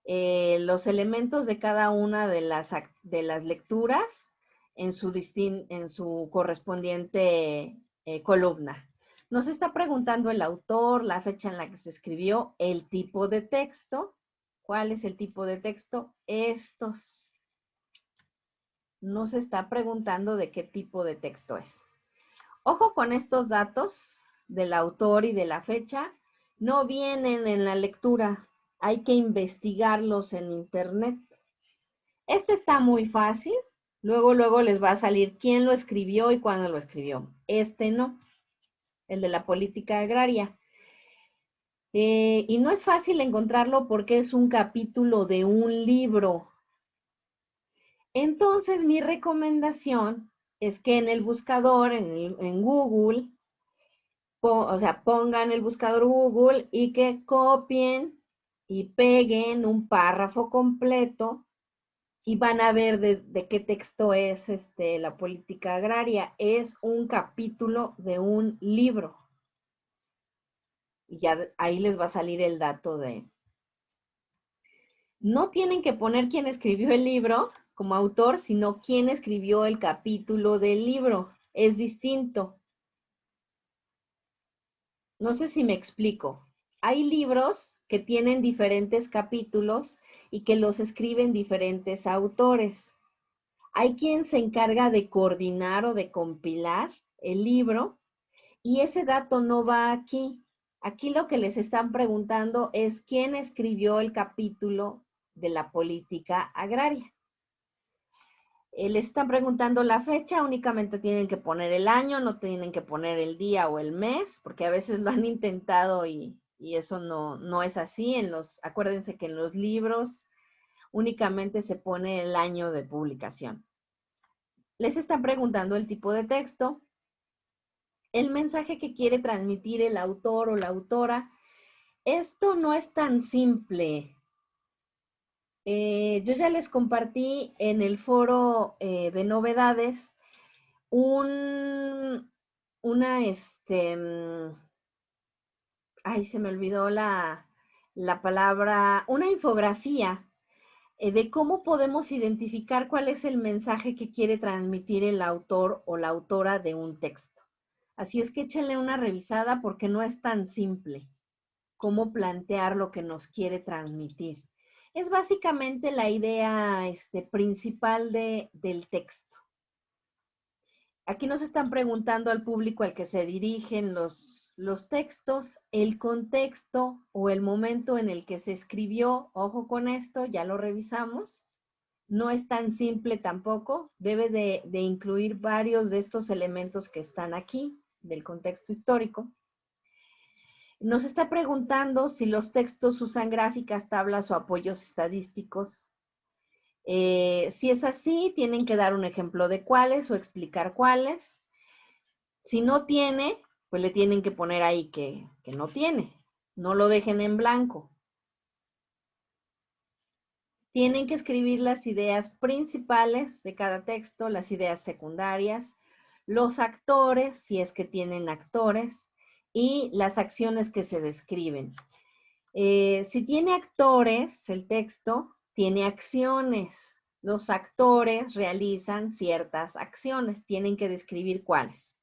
los elementos de cada una de las lecturas en su correspondiente columna. Nos está preguntando el autor, la fecha en la que se escribió, el tipo de texto. ¿Cuál es el tipo de texto? Estos. Nos está preguntando de qué tipo de texto es. Ojo con estos datos del autor y de la fecha. No vienen en la lectura. Hay que investigarlos en internet. Este está muy fácil. Luego les va a salir quién lo escribió y cuándo lo escribió. Este no, el de la política agraria. Y no es fácil encontrarlo porque es un capítulo de un libro. Entonces, mi recomendación es que en el buscador, en Google, pongan el buscador Google y que copien y peguen un párrafo completo y van a ver de qué texto es la política agraria. Es un capítulo de un libro. Y ya ahí les va a salir el dato de... No tienen que poner quién escribió el libro como autor, sino quién escribió el capítulo del libro. Es distinto. No sé si me explico. Hay libros que tienen diferentes capítulos y que los escriben diferentes autores. Hay quien se encarga de coordinar o de compilar el libro y ese dato no va aquí. Aquí lo que les están preguntando es quién escribió el capítulo de la política agraria. Les están preguntando la fecha, únicamente tienen que poner el año, no tienen que poner el día o el mes, porque a veces lo han intentado y eso no es así. Acuérdense que en los libros únicamente se pone el año de publicación. Les están preguntando el tipo de texto, el mensaje que quiere transmitir el autor o la autora. Esto no es tan simple. Yo ya les compartí en el foro de novedades una, ay, se me olvidó la palabra, una infografía de cómo podemos identificar cuál es el mensaje que quiere transmitir el autor o la autora de un texto. Así es que échenle una revisada porque no es tan simple cómo plantear lo que nos quiere transmitir. Es básicamente la idea principal del texto. Aquí nos están preguntando al público al que se dirigen los textos, el contexto o el momento en el que se escribió. Ojo con esto, ya lo revisamos. No es tan simple tampoco. Debe de incluir varios de estos elementos que están aquí, del contexto histórico. Nos está preguntando si los textos usan gráficas, tablas o apoyos estadísticos. Si es así, tienen que dar un ejemplo de cuáles o explicar cuáles. Si no tiene, pues le tienen que poner ahí que no tiene. No lo dejen en blanco. Tienen que escribir las ideas principales de cada texto, las ideas secundarias, los actores, si es que tienen actores, y las acciones que se describen. Si tiene actores, el texto tiene acciones. Los actores realizan ciertas acciones, tienen que describir cuáles.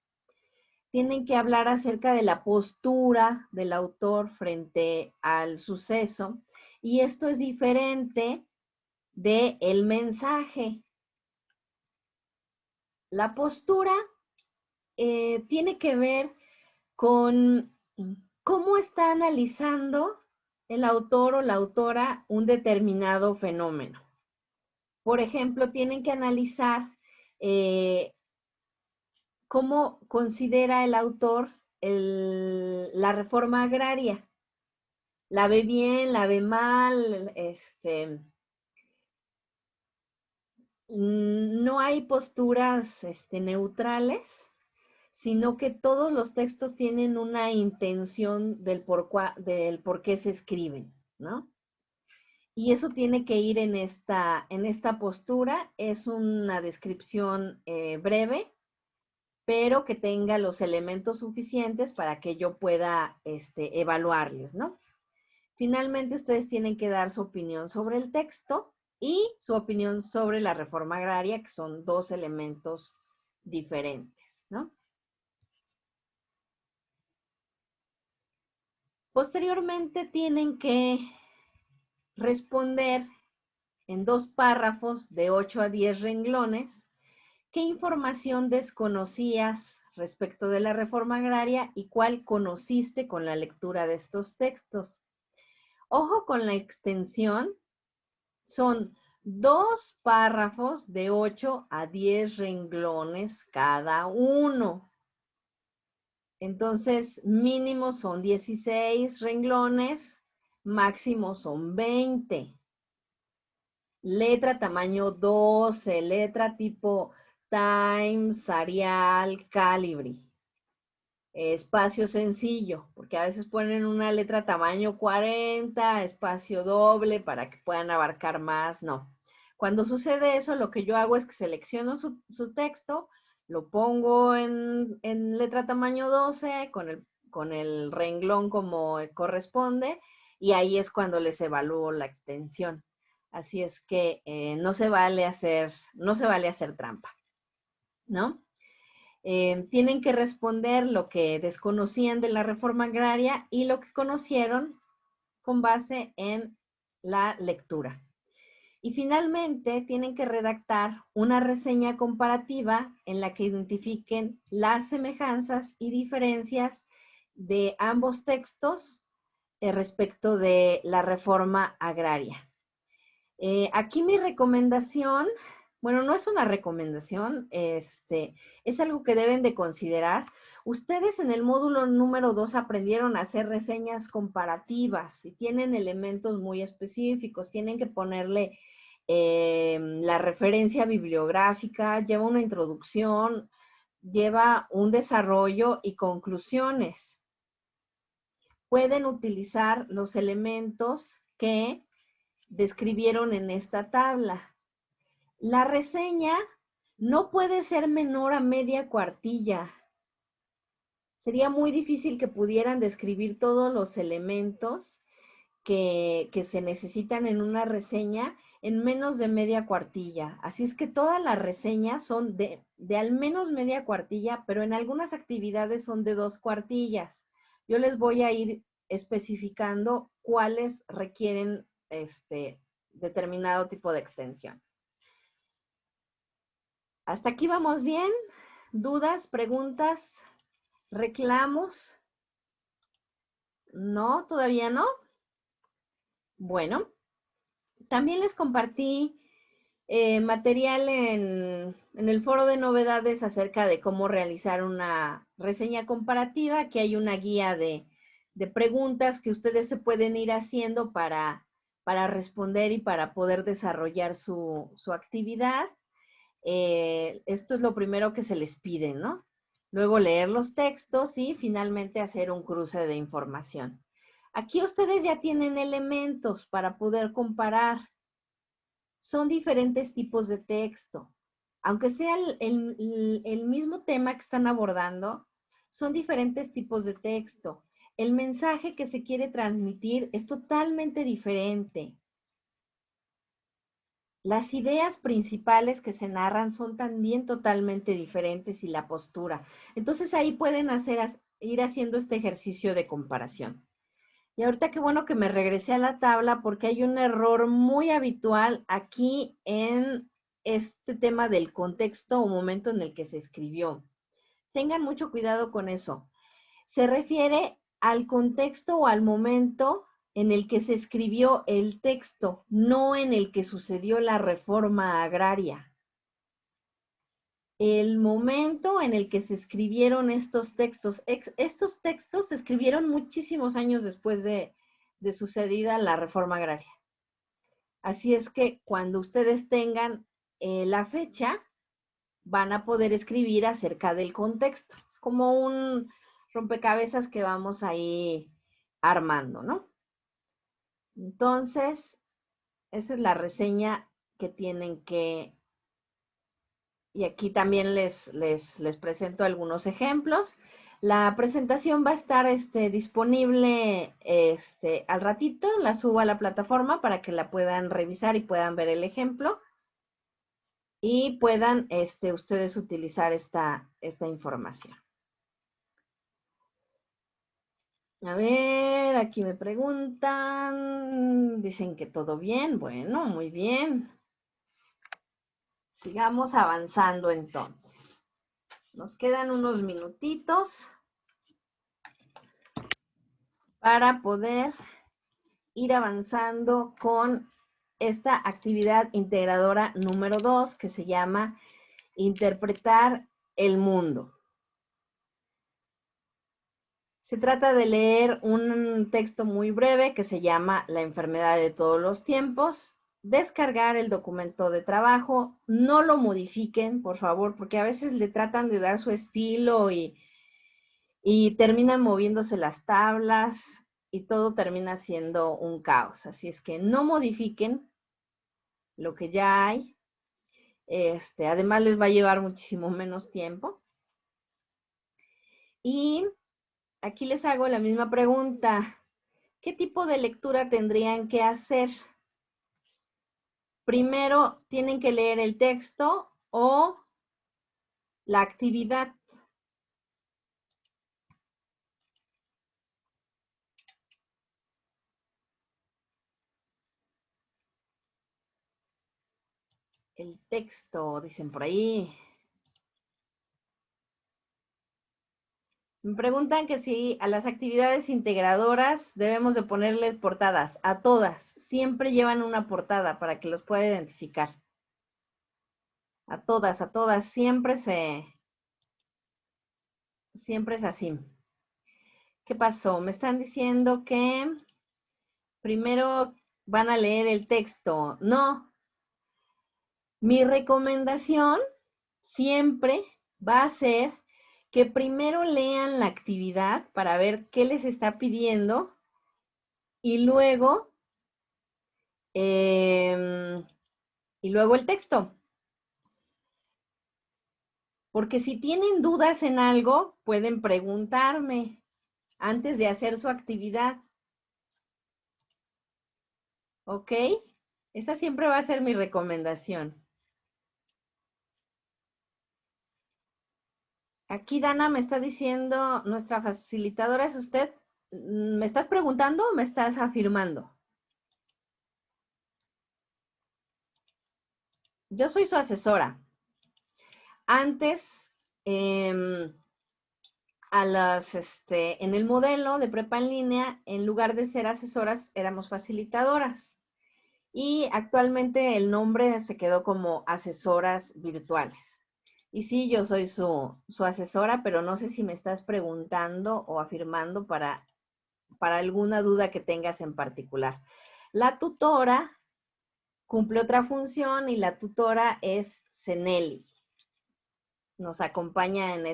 Tienen que hablar acerca de la postura del autor frente al suceso, y esto es diferente del mensaje. La postura tiene que ver con cómo está analizando el autor o la autora un determinado fenómeno. Por ejemplo, tienen que analizar cómo considera el autor la reforma agraria. ¿La ve bien? ¿La ve mal? No hay posturas neutrales, sino que todos los textos tienen una intención del por qué se escriben, ¿no? Y eso tiene que ir en esta postura. Es una descripción breve, pero que tenga los elementos suficientes para que yo pueda evaluarles, ¿no? Finalmente, ustedes tienen que dar su opinión sobre el texto y su opinión sobre la reforma agraria, que son dos elementos diferentes, ¿no? Posteriormente, tienen que responder en 2 párrafos de 8 a 10 renglones qué información desconocías respecto de la reforma agraria y cuál conociste con la lectura de estos textos. Ojo con la extensión, son 2 párrafos de 8 a 10 renglones cada uno. Entonces, mínimo son 16 renglones, máximo son 20. Letra tamaño 12, letra tipo Times, Arial, Calibri. espacio sencillo, porque a veces ponen una letra tamaño 40, espacio doble para que puedan abarcar más. No. Cuando sucede eso, lo que yo hago es que selecciono su texto, lo pongo en letra tamaño 12 con el renglón como corresponde, y ahí es cuando les evalúo la extensión. Así es que no se vale hacer trampa, ¿no? Tienen que responder lo que desconocían de la reforma agraria y lo que conocieron con base en la lectura. Y finalmente tienen que redactar una reseña comparativa en la que identifiquen las semejanzas y diferencias de ambos textos respecto de la reforma agraria. Aquí mi recomendación, bueno, no es una recomendación, es algo que deben de considerar. Ustedes en el módulo número 2 aprendieron a hacer reseñas comparativas y tienen elementos muy específicos, tienen que ponerle la referencia bibliográfica, lleva una introducción, lleva un desarrollo y conclusiones. Pueden utilizar los elementos que describieron en esta tabla. La reseña no puede ser menor a media cuartilla. Sería muy difícil que pudieran describir todos los elementos que se necesitan en una reseña en menos de media cuartilla. Así es que todas las reseñas son de al menos media cuartilla, pero en algunas actividades son de 2 cuartillas. Yo les voy a ir especificando cuáles requieren determinado tipo de extensión. ¿Hasta aquí vamos bien? ¿Dudas, preguntas, reclamos? ¿No? ¿Todavía no? Bueno, también les compartí material en el foro de novedades acerca de cómo realizar una reseña comparativa. Aquí hay una guía de preguntas que ustedes se pueden ir haciendo para responder y para poder desarrollar su actividad. Esto es lo primero que se les pide, ¿no? Luego leer los textos y finalmente hacer un cruce de información. Aquí ustedes ya tienen elementos para poder comparar. Son diferentes tipos de texto. Aunque sea el mismo tema que están abordando, son diferentes tipos de texto. El mensaje que se quiere transmitir es totalmente diferente. Las ideas principales que se narran son también totalmente diferentes y la postura. Entonces ahí pueden ir haciendo este ejercicio de comparación. Y ahorita qué bueno que me regresé a la tabla porque hay un error muy habitual aquí en este tema del contexto o momento en el que se escribió. Tengan mucho cuidado con eso. Se refiere al contexto o al momento en el que se escribió el texto, no en el que sucedió la reforma agraria. El momento en el que se escribieron estos textos se escribieron muchísimos años después de sucedida la reforma agraria. Así es que cuando ustedes tengan la fecha, van a poder escribir acerca del contexto. Es como un rompecabezas que vamos ahí armando, ¿no? Entonces, esa es la reseña que tienen que... Y aquí también les presento algunos ejemplos. La presentación va a estar disponible al ratito, la subo a la plataforma para que la puedan revisar y puedan ver el ejemplo y puedan ustedes utilizar esta información. A ver, aquí me preguntan, dicen que todo bien, bueno, muy bien. Sigamos avanzando entonces. Nos quedan unos minutitos para poder ir avanzando con esta actividad integradora número 2 que se llama Interpretar el mundo. Se trata de leer un texto muy breve que se llama La enfermedad de todos los tiempos, descargar el documento de trabajo, no lo modifiquen, por favor, porque a veces le tratan de dar su estilo y y terminan moviéndose las tablas y todo termina siendo un caos. Así es que no modifiquen lo que ya hay. Además les va a llevar muchísimo menos tiempo. Y aquí les hago la misma pregunta. ¿Qué tipo de lectura tendrían que hacer? Primero, ¿tienen que leer el texto o la actividad? El texto, dicen por ahí. Me preguntan que si a las actividades integradoras debemos de ponerles portadas. A todas. Siempre llevan una portada para que los pueda identificar. A todas. Siempre es así. ¿Qué pasó? Me están diciendo que primero van a leer el texto. No. Mi recomendación siempre va a ser que primero lean la actividad para ver qué les está pidiendo y luego, eh, el texto. Porque si tienen dudas en algo, pueden preguntarme antes de hacer su actividad. ¿Ok? Esa siempre va a ser mi recomendación. Aquí Dana me está diciendo, nuestra facilitadora es usted. ¿Me estás preguntando o me estás afirmando? Yo soy su asesora. Antes, en el modelo de prepa en línea, en lugar de ser asesoras, éramos facilitadoras. Y actualmente el nombre se quedó como asesoras virtuales. Y sí, yo soy su asesora, pero no sé si me estás preguntando o afirmando para alguna duda que tengas en particular. La tutora cumple otra función y la tutora es Ceneli. Nos acompaña en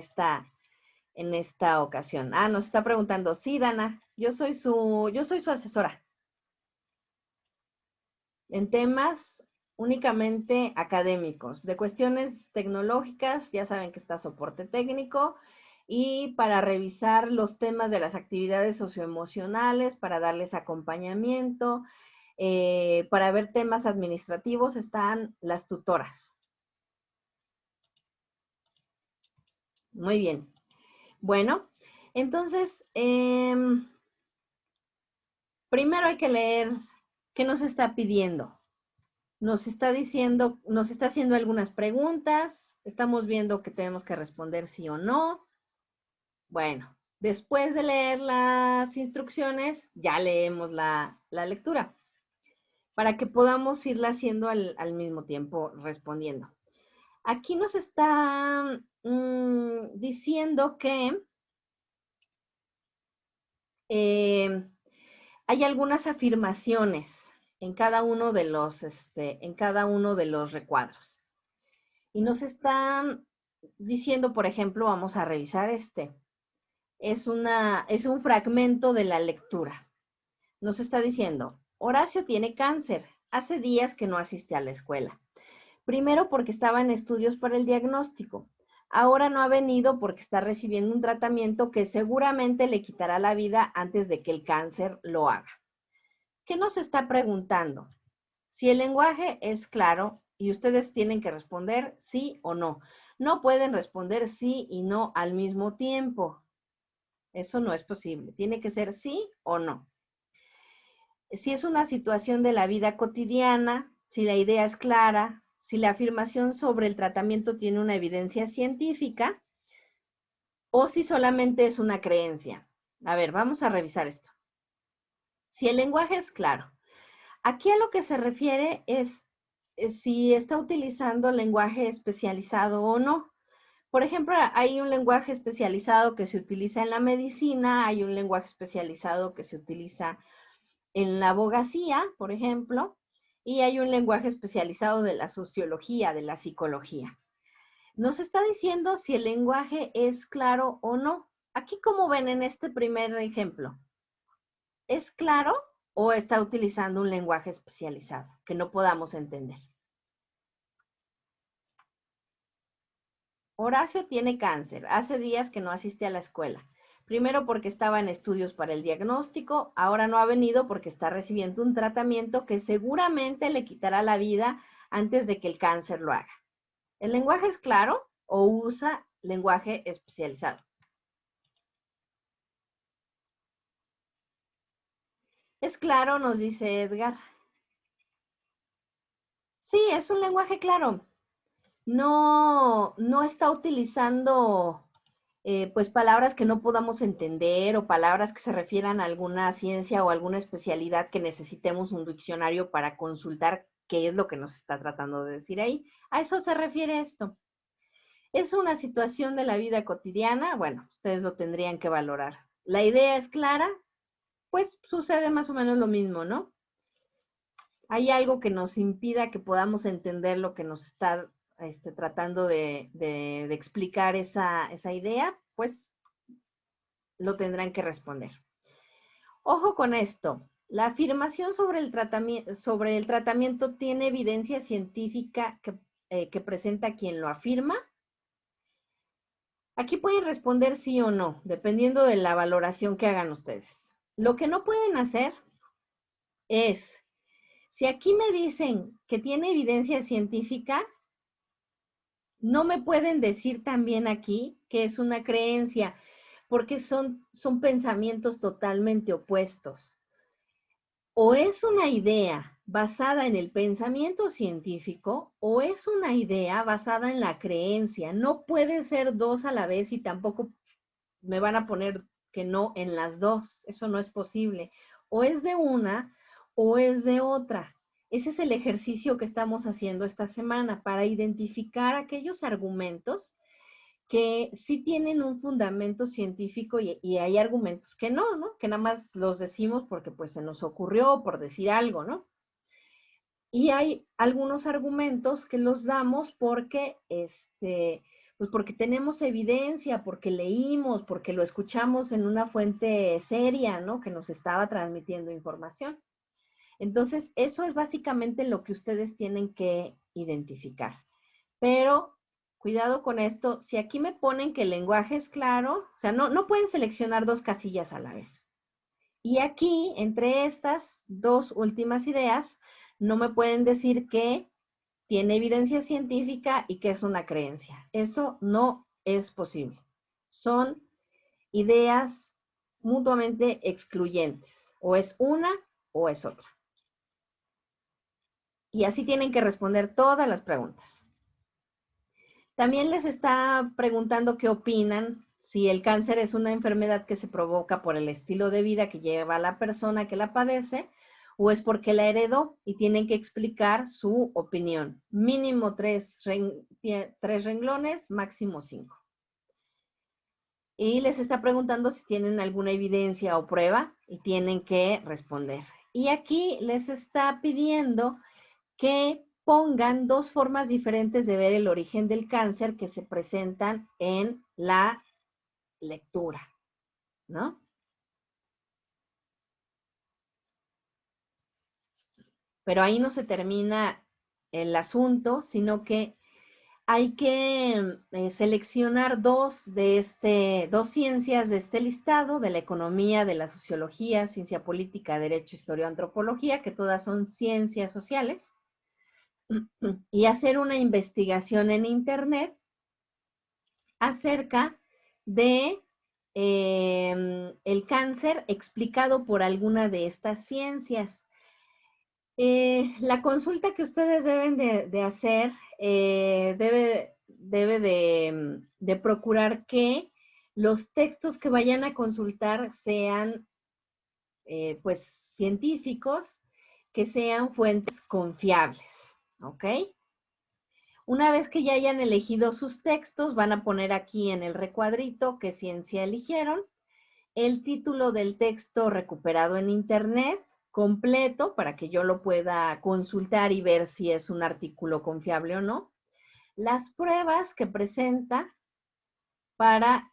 esta ocasión. Ah, nos está preguntando, sí, Dana, yo soy su asesora. En temas únicamente académicos. De cuestiones tecnológicas, ya saben que está soporte técnico, y para revisar los temas de las actividades socioemocionales, para darles acompañamiento, para ver temas administrativos, están las tutoras. Muy bien. Bueno, entonces, primero hay que leer qué nos está pidiendo. Nos está diciendo, nos está haciendo algunas preguntas, estamos viendo que tenemos que responder sí o no. Bueno, después de leer las instrucciones, ya leemos la lectura, para que podamos irla haciendo al mismo tiempo respondiendo. Aquí nos está diciendo que hay algunas afirmaciones en cada uno de los recuadros. Y nos están diciendo, por ejemplo, vamos a revisar es un fragmento de la lectura. Nos está diciendo, Horacio tiene cáncer. Hace días que no asiste a la escuela. Primero porque estaba en estudios para el diagnóstico. Ahora no ha venido porque está recibiendo un tratamiento que seguramente le quitará la vida antes de que el cáncer lo haga. ¿Qué nos está preguntando? Si el lenguaje es claro y ustedes tienen que responder sí o no. No pueden responder sí y no al mismo tiempo. Eso no es posible. Tiene que ser sí o no. Si es una situación de la vida cotidiana, si la idea es clara, si la afirmación sobre el tratamiento tiene una evidencia científica o si solamente es una creencia. A ver, vamos a revisar esto. Si el lenguaje es claro. Aquí a lo que se refiere es si está utilizando lenguaje especializado o no. Por ejemplo, hay un lenguaje especializado que se utiliza en la medicina, hay un lenguaje especializado que se utiliza en la abogacía, por ejemplo, y hay un lenguaje especializado de la sociología, de la psicología. Nos está diciendo si el lenguaje es claro o no. Aquí, ¿cómo ven en este primer ejemplo? ¿Es claro o está utilizando un lenguaje especializado que no podamos entender? Horacio tiene cáncer. Hace días que no asiste a la escuela. Primero porque estaba en estudios para el diagnóstico, ahora no ha venido porque está recibiendo un tratamiento que seguramente le quitará la vida antes de que el cáncer lo haga. ¿El lenguaje es claro o usa lenguaje especializado? Es claro, nos dice Edgar. Sí, es un lenguaje claro. No está utilizando pues palabras que no podamos entender o palabras que se refieran a alguna ciencia o alguna especialidad que necesitemos un diccionario para consultar qué es lo que nos está tratando de decir ahí. A eso se refiere esto. ¿Es una situación de la vida cotidiana? Bueno, ustedes lo tendrían que valorar. ¿La idea es clara? Pues sucede más o menos lo mismo, ¿no? ¿Hay algo que nos impida que podamos entender lo que nos está tratando de explicar esa idea? Pues lo tendrán que responder. Ojo con esto. La afirmación sobre el tratamiento tiene evidencia científica que presenta quien lo afirma. Aquí pueden responder sí o no, dependiendo de la valoración que hagan ustedes. Lo que no pueden hacer es, si aquí me dicen que tiene evidencia científica, no me pueden decir también aquí que es una creencia, porque son pensamientos totalmente opuestos. O es una idea basada en el pensamiento científico o es una idea basada en la creencia. No puede ser dos a la vez y tampoco me van a poner que no en las dos. Eso no es posible. O es de una o es de otra. Ese es el ejercicio que estamos haciendo esta semana para identificar aquellos argumentos que sí tienen un fundamento científico y hay argumentos que no, ¿no? Que nada más los decimos porque pues se nos ocurrió por decir algo, ¿no? Y hay algunos argumentos que los damos porque, pues porque tenemos evidencia, porque leímos, porque lo escuchamos en una fuente seria, ¿no? Que nos estaba transmitiendo información. Entonces, eso es básicamente lo que ustedes tienen que identificar. Pero cuidado con esto, si aquí me ponen que el lenguaje es claro, o sea, no pueden seleccionar dos casillas a la vez. Y aquí, entre estas dos últimas ideas, no me pueden decir que tiene evidencia científica y que es una creencia. Eso no es posible. Son ideas mutuamente excluyentes. O es una o es otra. Y así tienen que responder todas las preguntas. También les está preguntando qué opinan, si el cáncer es una enfermedad que se provoca por el estilo de vida que lleva la persona que la padece o es porque la heredó y tienen que explicar su opinión. Mínimo tres renglones, máximo 5. Y les está preguntando si tienen alguna evidencia o prueba y tienen que responder. Y aquí les está pidiendo que pongan dos formas diferentes de ver el origen del cáncer que se presentan en la lectura, ¿no? Pero ahí no se termina el asunto, sino que hay que seleccionar dos ciencias de este listado, de la economía, de la sociología, ciencia política, derecho, historia, antropología, que todas son ciencias sociales, y hacer una investigación en Internet acerca de el cáncer explicado por alguna de estas ciencias. La consulta que ustedes deben de hacer debe de procurar que los textos que vayan a consultar sean pues científicos, que sean fuentes confiables, ¿ok? Una vez que ya hayan elegido sus textos, van a poner aquí en el recuadrito qué ciencia eligieron, el título del texto recuperado en internet completo para que yo lo pueda consultar y ver si es un artículo confiable o no, las pruebas que presenta para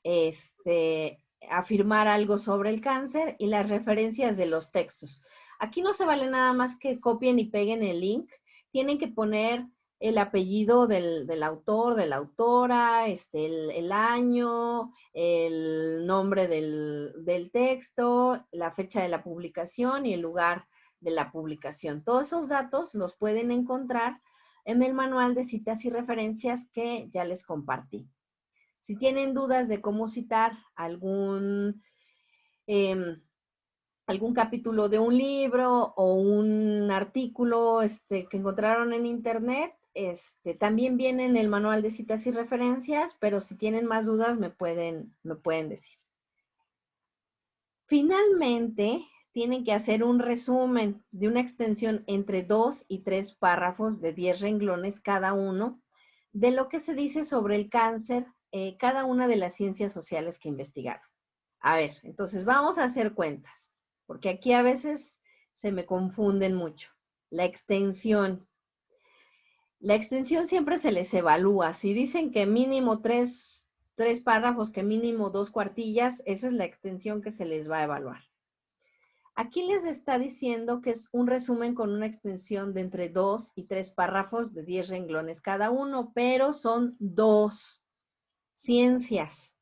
afirmar algo sobre el cáncer y las referencias de los textos. Aquí no se vale nada más que copien y peguen el link, tienen que poner el apellido del autor, de la autora, el año, el nombre del texto, la fecha de la publicación y el lugar de la publicación. Todos esos datos los pueden encontrar en el manual de citas y referencias que ya les compartí. Si tienen dudas de cómo citar algún capítulo de un libro o un artículo que encontraron en internet, también viene en el manual de citas y referencias, pero si tienen más dudas me pueden decir. Finalmente, tienen que hacer un resumen de una extensión entre 2 y 3 párrafos de 10 renglones cada uno de lo que se dice sobre el cáncer, cada una de las ciencias sociales que investigaron. A ver, entonces vamos a hacer cuentas, porque aquí a veces se me confunden mucho. La extensión. La extensión siempre se les evalúa. Si dicen que mínimo tres párrafos, que mínimo 2 cuartillas, esa es la extensión que se les va a evaluar. Aquí les está diciendo que es un resumen con una extensión de entre 2 y 3 párrafos de 10 renglones cada uno, pero son 2 ciencias.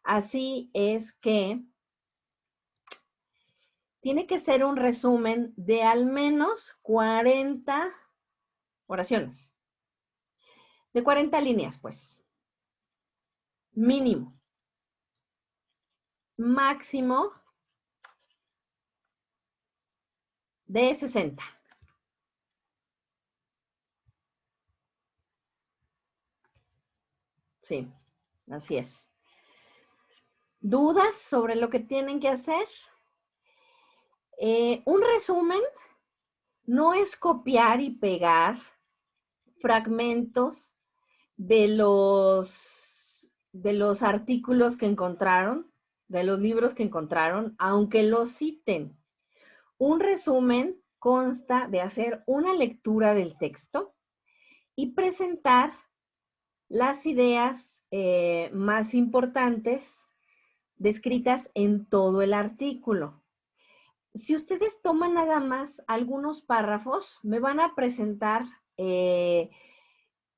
Así es que tiene que ser un resumen de al menos 40 oraciones. De 40 líneas, pues. Mínimo. Máximo de 60. Sí, así es. ¿Dudas sobre lo que tienen que hacer? Un resumen no es copiar y pegar fragmentos de los artículos que encontraron, de los libros que encontraron, aunque los citen. Un resumen consta de hacer una lectura del texto y presentar las ideas más importantes descritas en todo el artículo. Si ustedes toman nada más algunos párrafos, me van a presentar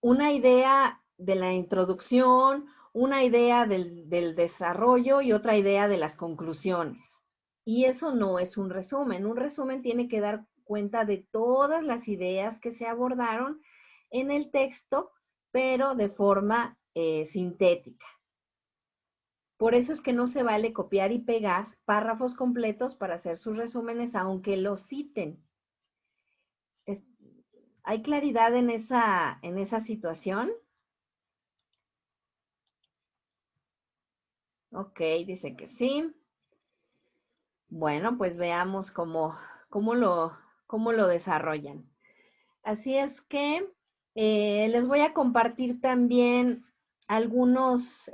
una idea de la introducción, una idea del desarrollo y otra idea de las conclusiones. Y eso no es un resumen. Un resumen tiene que dar cuenta de todas las ideas que se abordaron en el texto, pero de forma sintética. Por eso es que no se vale copiar y pegar párrafos completos para hacer sus resúmenes, aunque los citen. ¿Hay claridad en esa situación? Ok, dice que sí. Bueno, pues veamos cómo lo desarrollan. Así es que les voy a compartir también algunos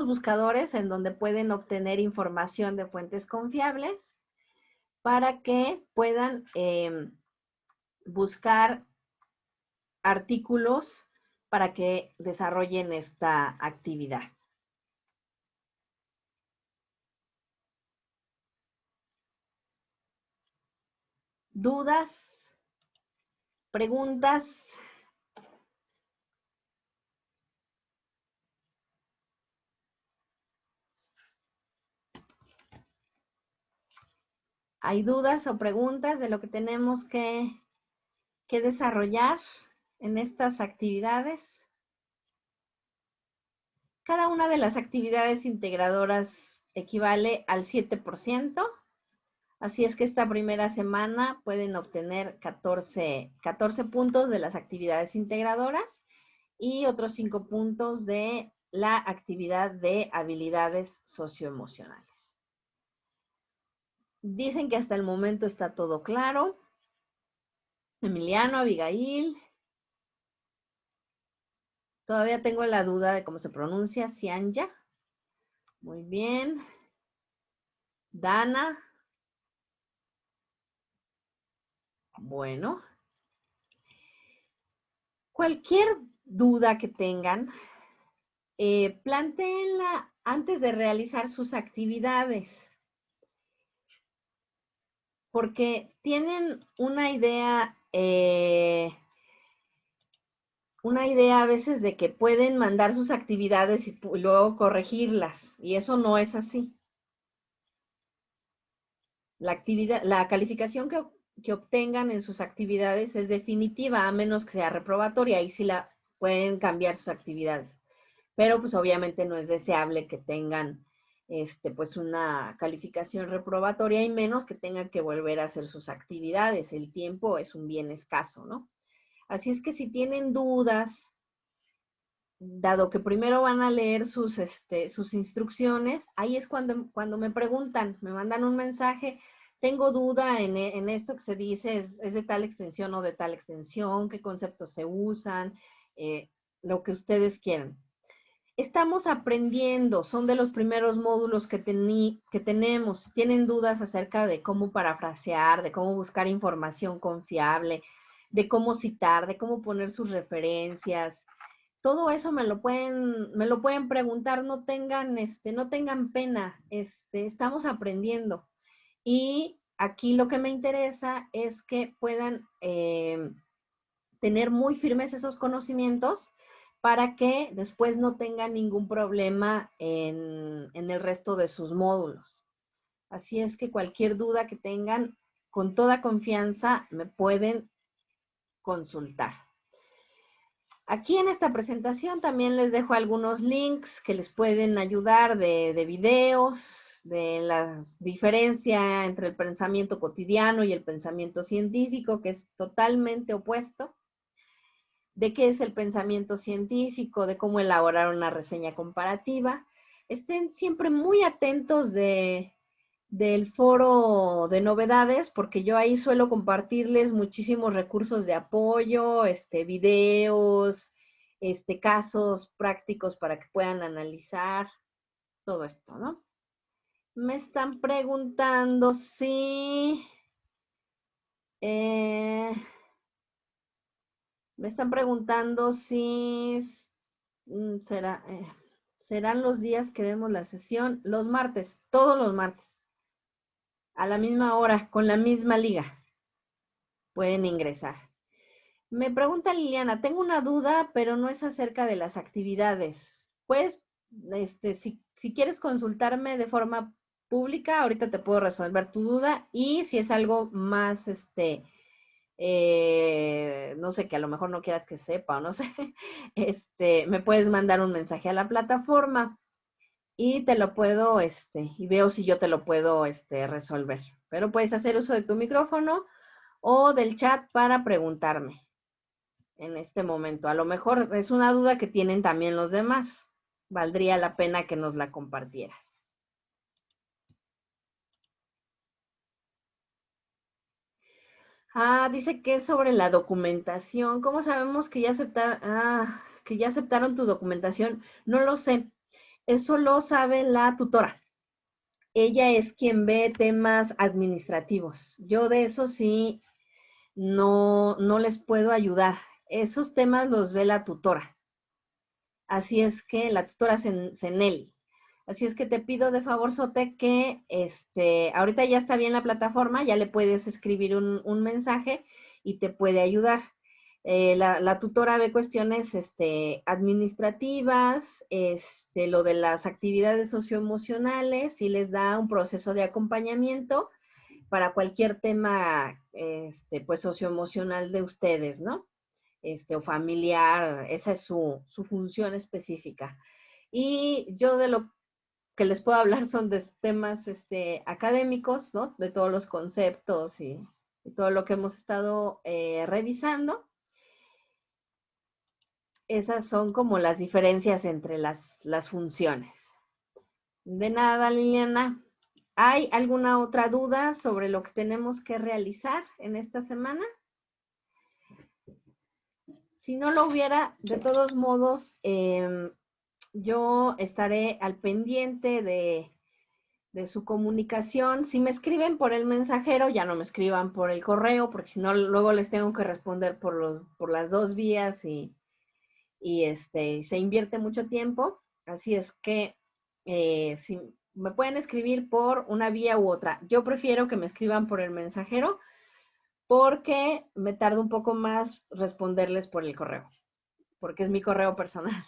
buscadores en donde pueden obtener información de fuentes confiables para que puedan buscar artículos para que desarrollen esta actividad. ¿Dudas? ¿Preguntas? ¿Hay dudas o preguntas de lo que tenemos que desarrollar en estas actividades? Cada una de las actividades integradoras equivale al 7%, así es que esta primera semana pueden obtener 14 puntos de las actividades integradoras y otros 5 puntos de la actividad de habilidades socioemocionales. Dicen que hasta el momento está todo claro. Emiliano, Abigail. Todavía tengo la duda de cómo se pronuncia, Cianya. Muy bien. Dana. Bueno. Cualquier duda que tengan, plantéenla antes de realizar sus actividades, porque tienen una idea a veces de que pueden mandar sus actividades y luego corregirlas, y eso no es así. La calificación que obtengan en sus actividades es definitiva, a menos que sea reprobatoria, y sí la pueden cambiar sus actividades. Pero pues obviamente no es deseable que tengan pues una calificación reprobatoria y menos que tengan que volver a hacer sus actividades. El tiempo es un bien escaso, ¿no? Así es que si tienen dudas, dado que primero van a leer sus instrucciones, ahí es cuando me preguntan, me mandan un mensaje, tengo duda en esto que se dice, es de tal extensión o de tal extensión, qué conceptos se usan, lo que ustedes quieran. Estamos aprendiendo, son de los primeros módulos que tenemos. Tienen dudas acerca de cómo parafrasear, de cómo buscar información confiable, de cómo citar, de cómo poner sus referencias. Todo eso me lo pueden preguntar, no tengan pena, estamos aprendiendo. Y aquí lo que me interesa es que puedan tener muy firmes esos conocimientos para que después no tengan ningún problema en el resto de sus módulos. Así es que cualquier duda que tengan, con toda confianza me pueden consultar. Aquí en esta presentación también les dejo algunos links que les pueden ayudar de videos, de la diferencia entre el pensamiento cotidiano y el pensamiento científico, que es totalmente opuesto, de qué es el pensamiento científico, de cómo elaborar una reseña comparativa. Estén siempre muy atentos del foro de novedades, porque yo ahí suelo compartirles muchísimos recursos de apoyo, videos, casos prácticos para que puedan analizar todo esto, ¿no? Me están preguntando si... me están preguntando si serán los días que vemos la sesión, los martes, todos los martes, a la misma hora, con la misma liga. Pueden ingresar. Me pregunta Liliana, tengo una duda, pero no es acerca de las actividades. Pues, si quieres consultarme de forma pública, ahorita te puedo resolver tu duda, y si es algo más, no sé, que a lo mejor no quieras que sepa o no sé, me puedes mandar un mensaje a la plataforma y te lo puedo, y veo si yo te lo puedo, resolver. Pero puedes hacer uso de tu micrófono o del chat para preguntarme en este momento. A lo mejor es una duda que tienen también los demás. Valdría la pena que nos la compartieras. Dice que es sobre la documentación. ¿Cómo sabemos que que ya aceptaron tu documentación? No lo sé. Eso lo sabe la tutora. Ella es quien ve temas administrativos. Yo de eso sí no les puedo ayudar. Esos temas los ve la tutora. Así es que la tutora Ceneli. Así es que te pido de favor, Sote, que ahorita ya está bien la plataforma, ya le puedes escribir un mensaje y te puede ayudar. La tutora ve cuestiones administrativas, lo de las actividades socioemocionales y les da un proceso de acompañamiento para cualquier tema pues socioemocional de ustedes, ¿no? O familiar, esa es su función específica. Y yo de lo que les puedo hablar son de temas académicos, ¿no? De todos los conceptos y todo lo que hemos estado revisando. Esas son como las diferencias entre las funciones. De nada, Liliana. ¿Hay alguna otra duda sobre lo que tenemos que realizar en esta semana? Si no lo hubiera, de todos modos, yo estaré al pendiente de su comunicación. Si me escriben por el mensajero, ya no me escriban por el correo, porque si no, luego les tengo que responder por las dos vías y se invierte mucho tiempo. Así es que si me pueden escribir por una vía u otra. Yo prefiero que me escriban por el mensajero porque me tarda un poco más responderles por el correo, porque es mi correo personal.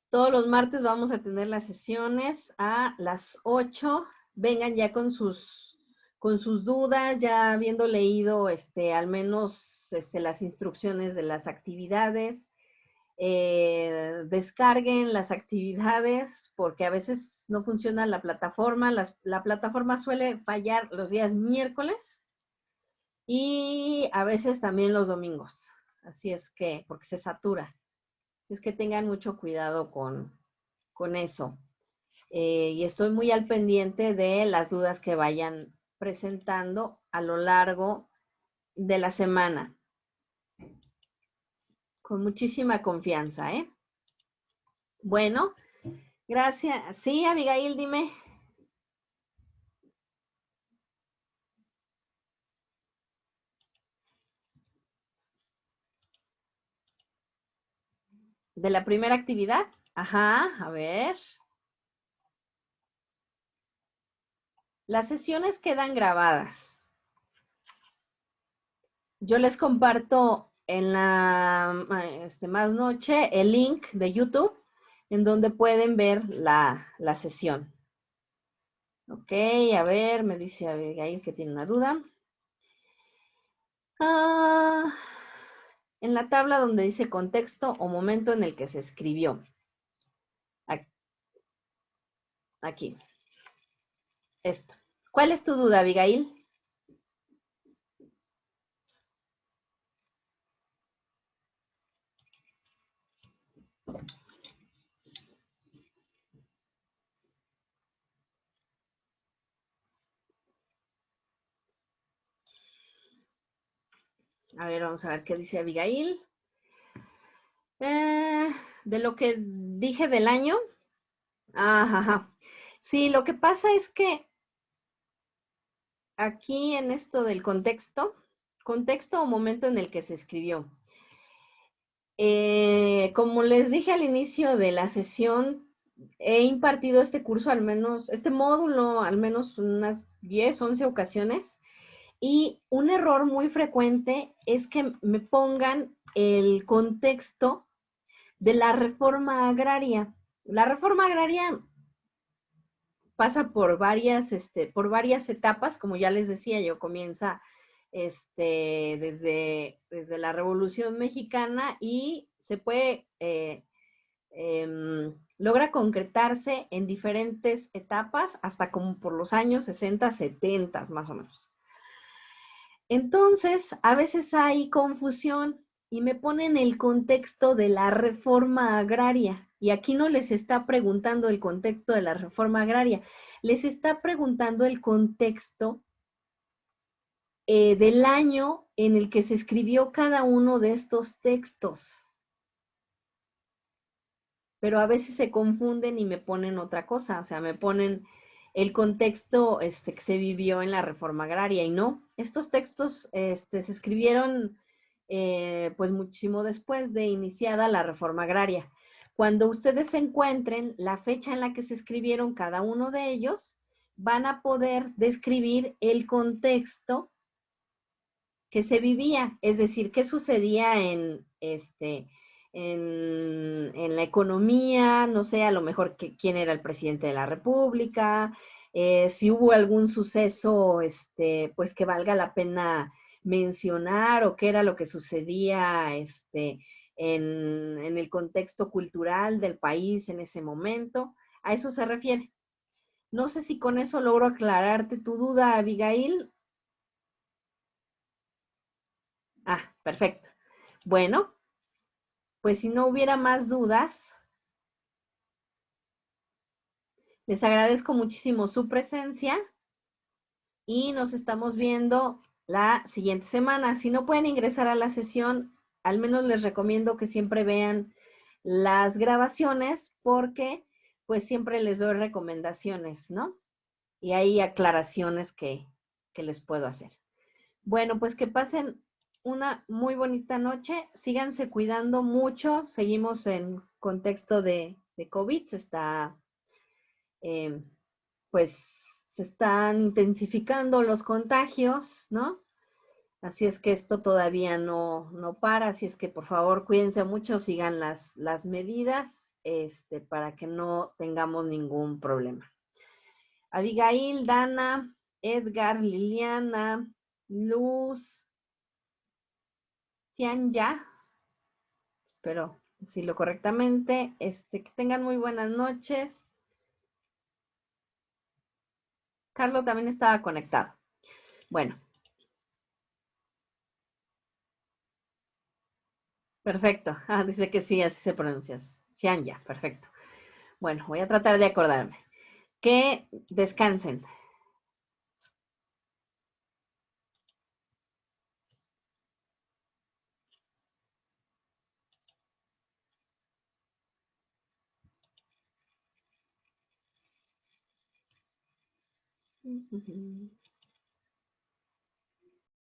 Todos los martes vamos a tener las sesiones a las 8. Vengan ya con sus dudas, ya habiendo leído al menos las instrucciones de las actividades. Descarguen las actividades porque a veces no funciona la plataforma. La plataforma suele fallar los días miércoles y a veces también los domingos. Así es que, porque se satura. Así es que tengan mucho cuidado con eso. Y estoy muy al pendiente de las dudas que vayan presentando a lo largo de la semana. Con muchísima confianza, ¿eh? Bueno, gracias. Sí, Abigail, dime. De la primera actividad. Ajá, a ver. Las sesiones quedan grabadas. Yo les comparto en la más noche el link de YouTube en donde pueden ver la sesión. Ok, a ver, me dice Abigail que tiene una duda. Ah, en la tabla donde dice contexto o momento en el que se escribió. Aquí. Esto. ¿Cuál es tu duda, Abigail? A ver, vamos a ver qué dice Abigail. De lo que dije del año. Ajá. Sí, lo que pasa es que aquí en esto del contexto o momento en el que se escribió. Como les dije al inicio de la sesión, he impartido este curso al menos, este módulo al menos unas 10, 11 ocasiones. Y un error muy frecuente es que me pongan el contexto de la reforma agraria. La reforma agraria pasa por varias etapas, como ya les decía, yo comienza desde la Revolución Mexicana y se puede, logra concretarse en diferentes etapas hasta como por los años 60, 70 más o menos. Entonces, a veces hay confusión y me ponen el contexto de la reforma agraria. Y aquí no les está preguntando el contexto de la reforma agraria, les está preguntando el contexto del año en el que se escribió cada uno de estos textos. Pero a veces se confunden y me ponen otra cosa, o sea, me ponen el contexto que se vivió en la reforma agraria y no, estos textos se escribieron pues muchísimo después de iniciada la reforma agraria. Cuando ustedes encuentren la fecha en la que se escribieron cada uno de ellos, van a poder describir el contexto que se vivía, es decir, qué sucedía en la economía, no sé, a lo mejor quién era el presidente de la República, si hubo algún suceso, pues que valga la pena mencionar o qué era lo que sucedía, en el contexto cultural del país en ese momento. A eso se refiere. No sé si con eso logro aclararte tu duda, Abigail. Ah, perfecto. Bueno, pues si no hubiera más dudas, les agradezco muchísimo su presencia y nos estamos viendo la siguiente semana. Si no pueden ingresar a la sesión, al menos les recomiendo que siempre vean las grabaciones porque pues siempre les doy recomendaciones, ¿no? Y hay aclaraciones que les puedo hacer. Bueno, pues que pasen una muy bonita noche. Síganse cuidando mucho. Seguimos en contexto de COVID se está, pues, se están intensificando los contagios, ¿no? Así es que esto todavía no para, así es que por favor cuídense mucho, sigan las medidas para que no tengamos ningún problema. Abigail, Dana, Edgar, Liliana, Luz, Cianya, espero decirlo correctamente, que tengan muy buenas noches. Carlos también estaba conectado. Bueno. Perfecto. Ah, dice que sí, así se pronuncia. Cianya, perfecto. Bueno, voy a tratar de acordarme. Que descansen.